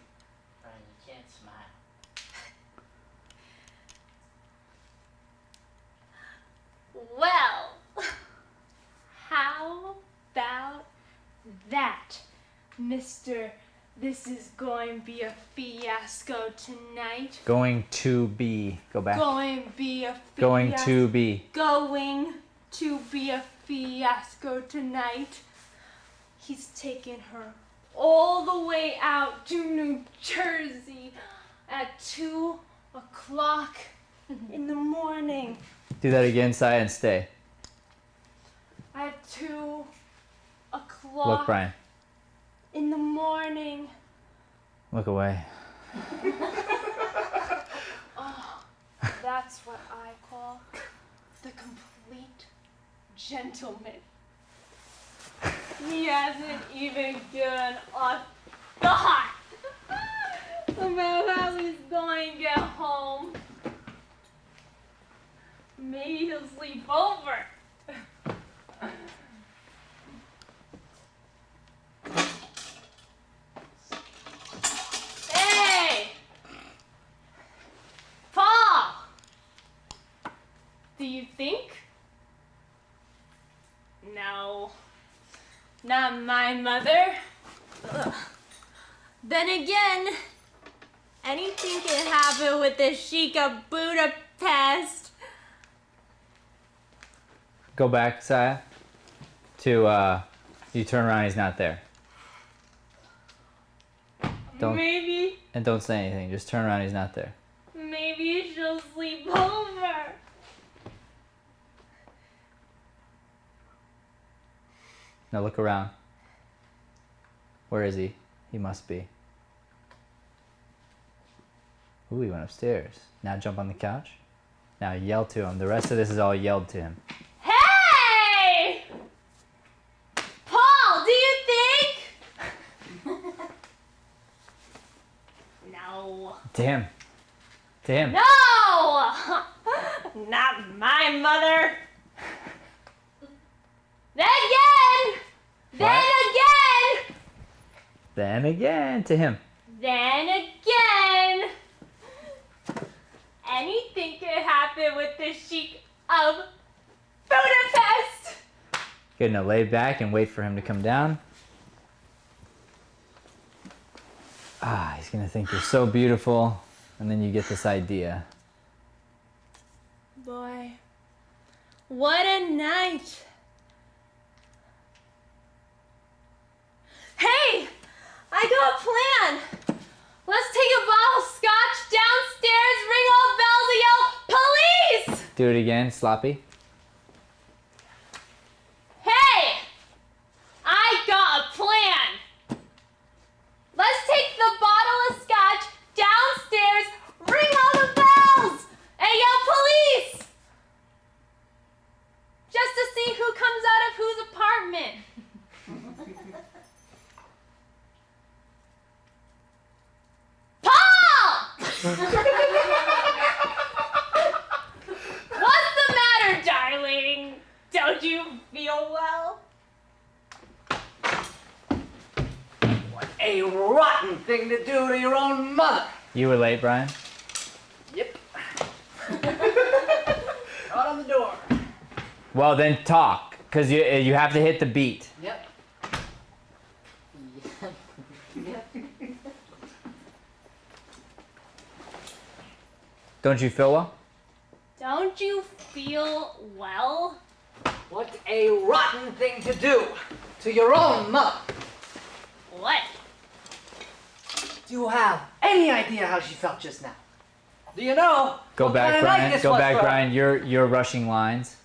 Brian, you can't smile. Well, how about that, mister? This is going to be a fiasco tonight. Going to be. Go back. Going to be a fiasco. Going to be. Going to be a fiasco tonight. He's taking her all the way out to New Jersey at 2 o'clock in the morning. Do that again, Sai, and stay. At 2 o'clock Look, Brian. in the morning. Look away. Oh, that's what I call the complete gentleman. He hasn't even given a thought about how he's going to get home. Maybe he'll sleep over. Hey! Paul! Do you think? No. Not my mother. Ugh. Then again, Anything can happen with the Sheik of Budapest. Go back, Saya, to, you turn around, he's not there. Maybe And don't say anything, just turn around, he's not there. maybe she'll sleep over. Now look around. Where is he? He must be. Ooh, he went upstairs. Now jump on the couch. Now yell to him. The rest of this is all yelled to him. Hey! Paul, do you think? No. To him. To him. No! Not my mother. Then again! Then What? again! Then again, to him. Then again! Anything could happen with the Sheik of Budapest! Good, now lay back and wait for him to come down. Ah, he's gonna think you're so beautiful, and then you get this idea. Boy, what a night! Hey! I got a plan! Let's take a bottle of scotch downstairs, ring all bells, and yell, police! Do it again, sloppy. Hey! I got a plan! Let's take the bottle of scotch downstairs, ring all the bells, and yell, police! Just to see who comes out of whose apartment. Paul! What's the matter, darling? Don't you feel well? What a rotten thing to do to your own mother. You were late, Brian? Yep. Out on the door. Well, then talk, because you have to hit the beat. Yep. Don't you feel well? Don't you feel well? What a rotten thing to do to your own mother. What? Do you have any idea how she felt just now? Do you know? Go what back, kind of night Brian. this Go was back, for her? Brian. You're rushing lines.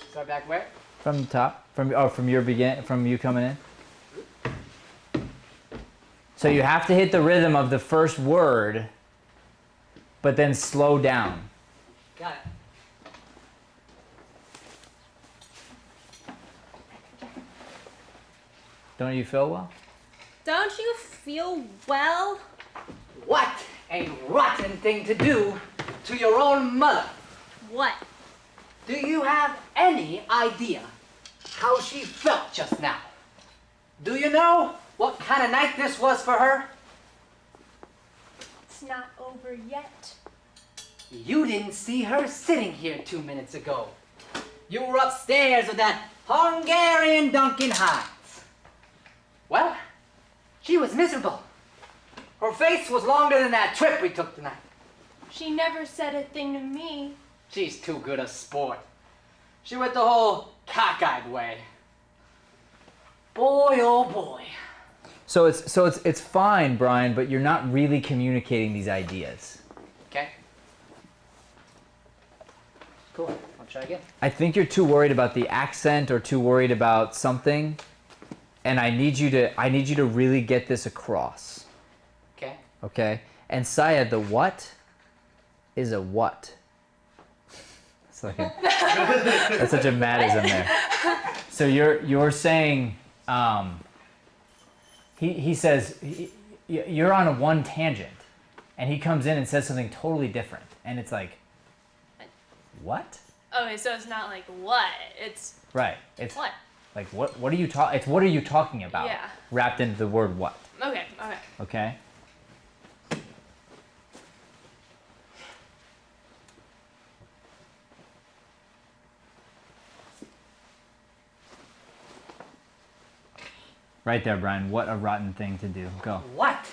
Start back where? From the top. From you coming in. So you have to hit the rhythm of the first word, but then slow down. Got it. Don't you feel well? Don't you feel well? What a rotten thing to do to your own mother. What? Do you have any idea how she felt just now? Do you know what kind of night this was for her? It's not over yet. You didn't see her sitting here 2 minutes ago. You were upstairs with that Hungarian Duncan Hines. Well, she was miserable. Her face was longer than that trip we took tonight. She never said a thing to me. She's too good a sport. She went the whole cockeyed way. Boy, oh boy. So it's fine, Brian, but you're not really communicating these ideas. Okay. Cool. I'll try again. I think you're too worried about the accent or too worried about something, and I need you to really get this across. Okay. Okay? And Saya, the what is a what? It's like that's such a madism there. So you're saying he says you're on a one tangent, and he comes in and says something totally different, and it's like, what? Okay, so it's not like what, it's Right. It's what? like what are you talking? It's what are you talking about? Yeah. Wrapped into the word what? Okay, okay. Okay. Right there, Brian. What a rotten thing to do. Go. What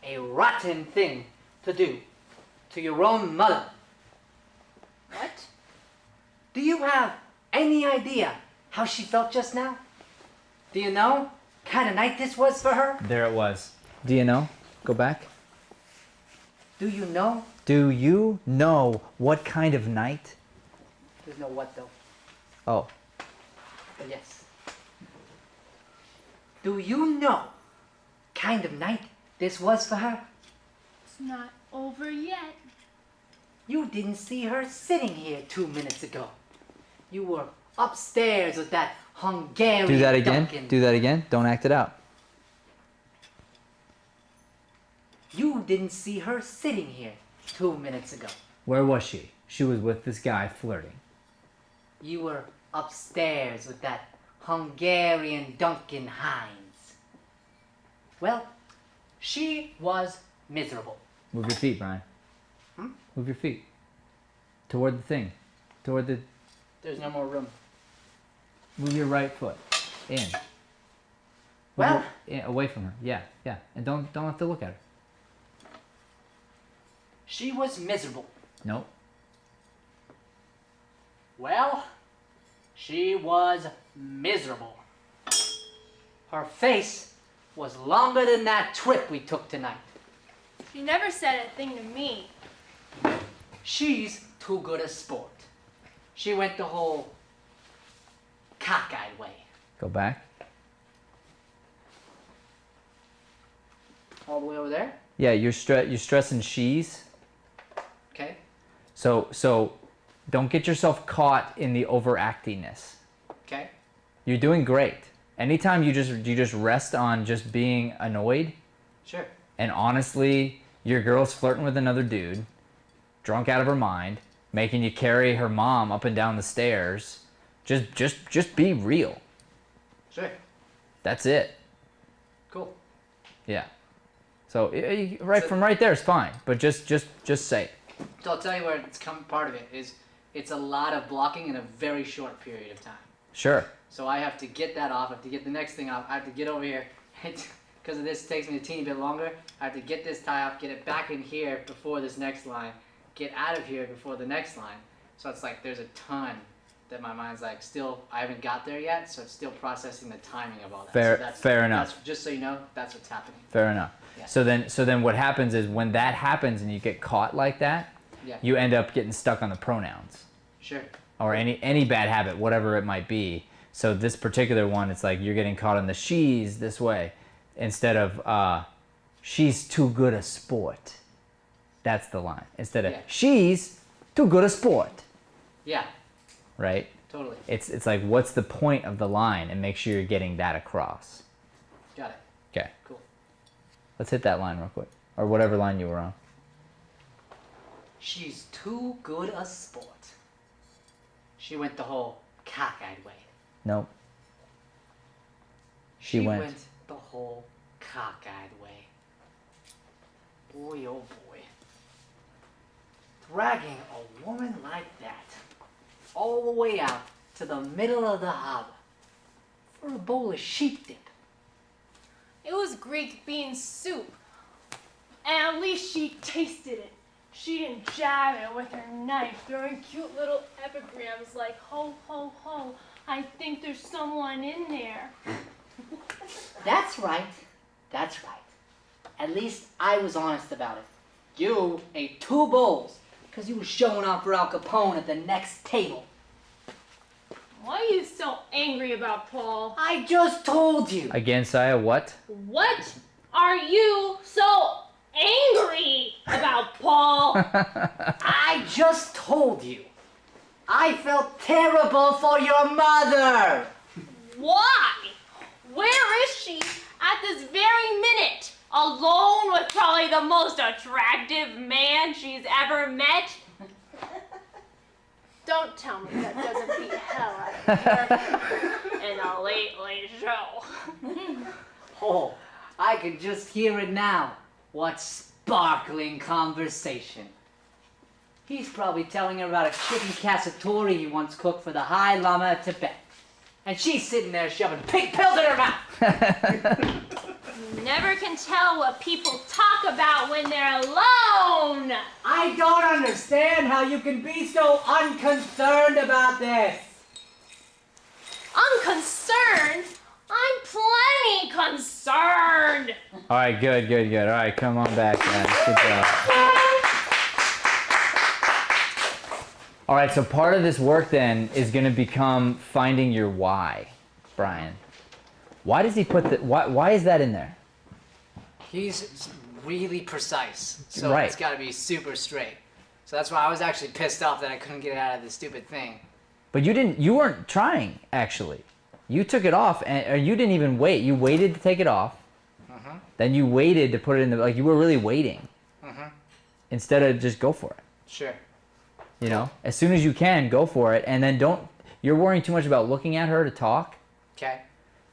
a rotten thing to do to your own mother. What? Do you have any idea how she felt just now? Do you know kind of night this was for her? There it was. Do you know? Go back. Do you know? Do you know what kind of night? There's no what though. Oh. But yes. Do you know kind of night this was for her? It's not over yet. You didn't see her sitting here 2 minutes ago. You were upstairs with that Hungarian Do that again. Duncan. Do that again. Don't act it out. You didn't see her sitting here 2 minutes ago. Where was she? She was with this guy flirting. You were upstairs with that Hungarian Duncan Hines. Well, she was miserable. Move your feet, Brian. Move your feet. Toward the thing. Toward the... There's no more room. Move your right foot. In. Move Well... away from her. Yeah, yeah. And don't have to look at her. She was miserable. Nope. Well, she was miserable. Her face was longer than that trip we took tonight. She never said a thing to me. She's too good a sport. She went the whole cockeyed way. Go back. All the way over there? Yeah, you're stressing she's. Okay. So don't get yourself caught in the overactingness. Okay. You're doing great. Anytime you just rest on just being annoyed, Sure. and honestly, your girl's flirting with another dude, drunk out of her mind, making you carry her mom up and down the stairs. Just be real. Sure. That's it. Cool. Yeah. So from right there is fine, but just say it. So I'll tell you where it's come. Part of it is it's a lot of blocking in a very short period of time. Sure. So I have to get that off. I have to get the next thing off. I have to get over here. Because of this, it takes me a teeny bit longer. I have to get this tie off, get it back in here before this next line, get out of here before the next line. So it's like there's a ton that my mind's like still, I haven't got there yet, so it's still processing the timing of all that. Fair enough. Just so you know, that's what's happening. Fair enough. Yeah. So then what happens is when that happens and you get caught like that, Yeah. you end up getting stuck on the pronouns. Sure. Or any bad habit, whatever it might be. So this particular one, it's like you're getting caught on the she's this way instead of she's too good a sport. That's the line. Instead of she's too good a sport. Yeah. Right? Totally. It's like what's the point of the line, and make sure you're getting that across. Got it. Okay. Cool. Let's hit that line real quick. Or whatever line you were on. She's too good a sport. She went the whole cockeyed way. Nope. She went the whole cockeyed way. Boy, oh boy. Dragging a woman like that all the way out to the middle of the harbor for a bowl of sheep dip. It was Greek bean soup. And at least she tasted it. She didn't jab it with her knife, throwing cute little epigrams like, ho, ho, ho, I think there's someone in there. That's right. That's right. At least I was honest about it. You ate 2 bowls because you were showing off for Al Capone at the next table. Why are you so angry about Paul? I just told you. Again, Saya, what? What are you so angry about, Paul? I just told you. I felt terrible for your mother. Why? Where is she at this very minute? Alone with probably the most attractive man she's ever met? Don't tell me that doesn't beat hell out of her in a late show. Oh, I can just hear it now. What sparkling conversation. He's probably telling her about a chicken cacciatore he once cooked for the High Lama of Tibet. and she's sitting there shoving pink pills in her mouth. You never can tell what people talk about when they're alone. I don't understand how you can be so unconcerned about this. Unconcerned? I'm plenty concerned. All right, good. All right, come on back, guys. Good job. All right, so part of this work then is going to become finding your why, Brian. Why does he put that? Why is that in there? He's really precise, so Right. it's got to be super straight. So that's why I was actually pissed off that I couldn't get it out of this stupid thing. But you weren't trying, actually. You took it off, or you didn't even wait. You waited to take it off. Then you waited to put it in the, like you were really waiting. Instead of just go for it. Sure. You know, as soon as you can, go for it. And then you're worrying too much about looking at her to talk. Okay.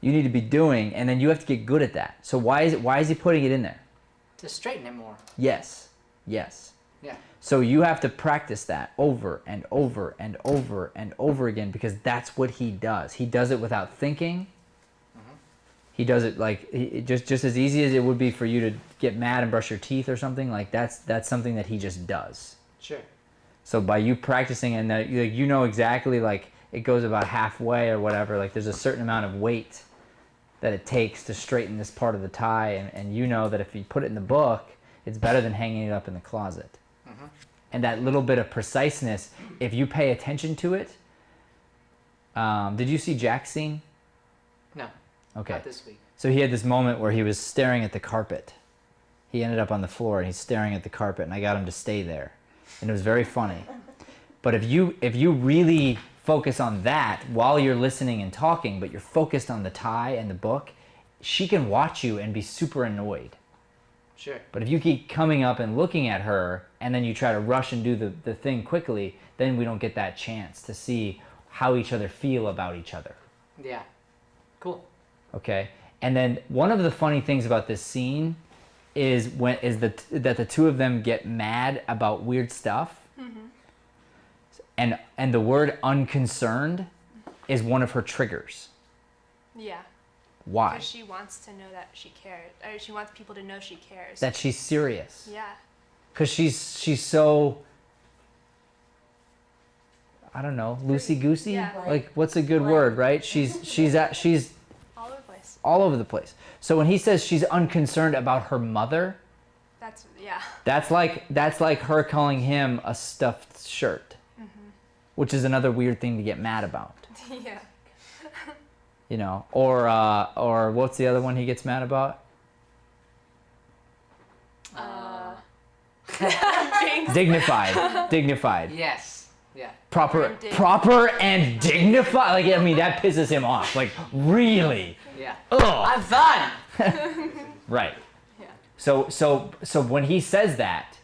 You need to be doing, and then you have to get good at that. So why is he putting it in there? To straighten it more. Yes. Yeah. So you have to practice that over and over and over and over again, because that's what he does. He does it without thinking. He does it like just as easy as it would be for you to get mad and brush your teeth or something. Like that's something that he just does. Sure. So by you practicing, and that you know exactly, like it goes about halfway or whatever. Like there's a certain amount of weight that it takes to straighten this part of the tie, and you know that if you put it in the book, it's better than hanging it up in the closet. And that little bit of preciseness, if you pay attention to it. Did you see Jack's scene? No. Okay. Not this week. So he had this moment where he was staring at the carpet. He ended up on the floor and he's staring at the carpet, and I got him to stay there. And it was very funny. But if you really focus on that while you're listening and talking, but you're focused on the tie and the book, she can watch you and be super annoyed. Sure. But if you keep coming up and looking at her, and then you try to rush and do the thing quickly, then we don't get that chance to see how each other feel about each other. Yeah. Cool. Okay? And then one of the funny things about this scene is that the two of them get mad about weird stuff. And the word unconcerned is one of her triggers. Yeah. Why? Because she wants to know that she cares. Or she wants people to know she cares. That she's serious. Yeah. Because she's so, I don't know, loosey-goosey? Yeah. Like, what's a good word, right? She's All over the place. all over the place. So when he says she's unconcerned about her mother, That's, yeah. that's like her calling him a stuffed shirt, which is another weird thing to get mad about. Yeah. You know, or what's the other one he gets mad about? Dignified. Yes. Yeah. Proper and dignified. Like, I mean, that pisses him off. Like, really. Yeah. Ugh. I'm fun. Right. Yeah. So when he says that,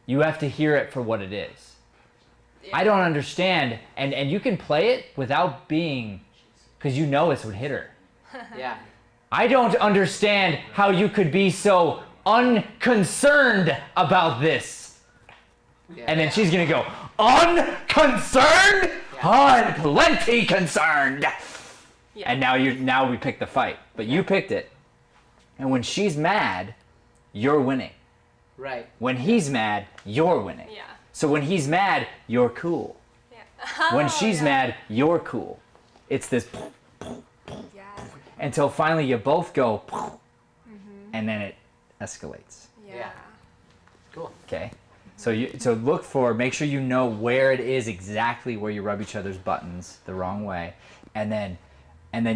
you have to hear it for what it is. I don't understand, and you can play it without being, because you know it's what hit her. Yeah. I don't understand how you could be so unconcerned about this. Yeah. And then she's gonna go, unconcerned? I'm plenty concerned. Yeah. And now we pick the fight, but you picked it. And when she's mad, you're winning. Right. When he's mad, you're winning. Yeah. So when he's mad, you're cool. Yeah. When she's mad, you're cool. It's this Yeah. until finally you both go, and then it escalates. Yeah. Cool. Okay, so make sure you know where it is exactly where you rub each other's buttons the wrong way, and then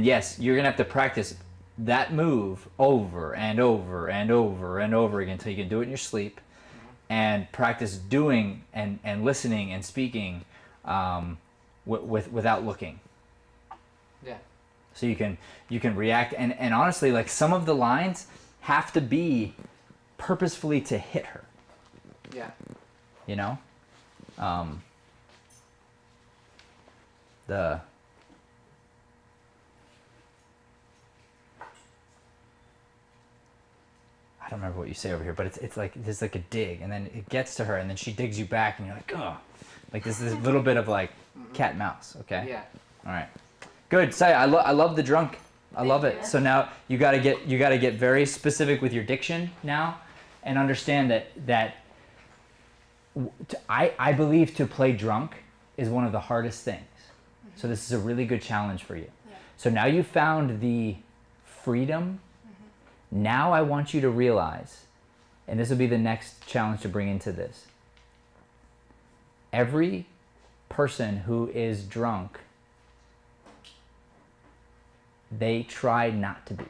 yes, you're gonna have to practice that move over and over and over and over again until you can do it in your sleep, and practice doing and listening and speaking without looking. Yeah. So you can react, and honestly, like, some of the lines have to be purposefully to hit her. Yeah. You know? I don't remember what you say over here, but it's like there's like a dig, and then it gets to her, and then she digs you back, and you're like, oh, like this little bit of like cat and mouse. Okay. Yeah. All right. Good. Say, I love the drunk. I love it. So now you gotta get very specific with your diction now, and understand that I believe to play drunk is one of the hardest things. So this is a really good challenge for you. Yeah. So now you found the freedom. Now I want you to realize, and this will be the next challenge to bring into this. Every person who is drunk, they try not to be.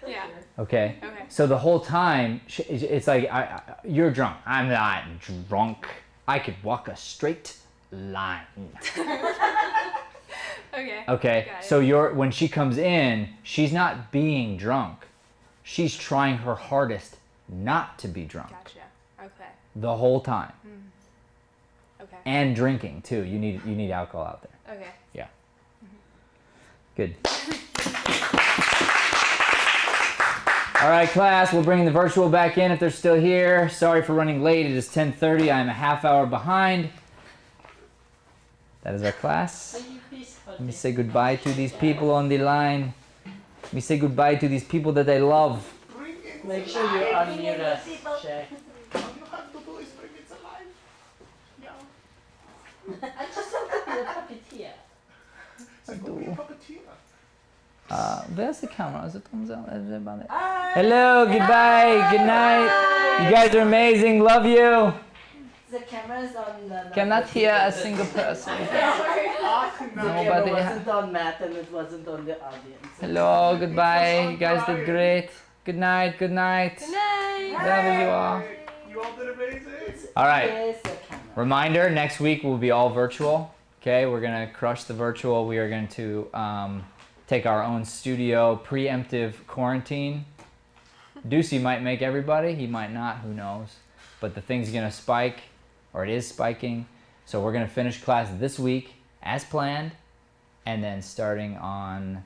Yeah. Okay? Okay. So the whole time, it's like, you're drunk. I'm not drunk. I could walk a straight line. Okay. Okay? Got it. So when she comes in, she's not being drunk. She's trying her hardest not to be drunk. Gotcha. Okay. The whole time. Okay. And drinking too. You need alcohol out there. Okay. Yeah. Good. All right, class, we'll bring the virtual back in if they're still here. Sorry for running late. It is 10:30. I'm a half hour behind. That is our class. Let me say goodbye to these people on the line. Let me say goodbye to these people that I love. Make sure you unmute us, Shay. I just want to be a puppeteer. Where's the camera? Is it on the... Hello, goodbye, good night. You guys are amazing. Love you. The camera is on the... Cannot hear a single person. The camera Nobody. wasn't on Matt and it wasn't on the audience. Hello, goodbye. You guys did great. Good night, good night. Good night. Love you all. You all did amazing. All right. Here's the camera. Reminder, next week will be all virtual. Okay, we're going to crush the virtual. We are going to take our own studio preemptive quarantine. Ducey might make everybody. He might not. Who knows? But the thing's going to spike, or it is spiking. So we're going to finish class this week as planned. And then starting on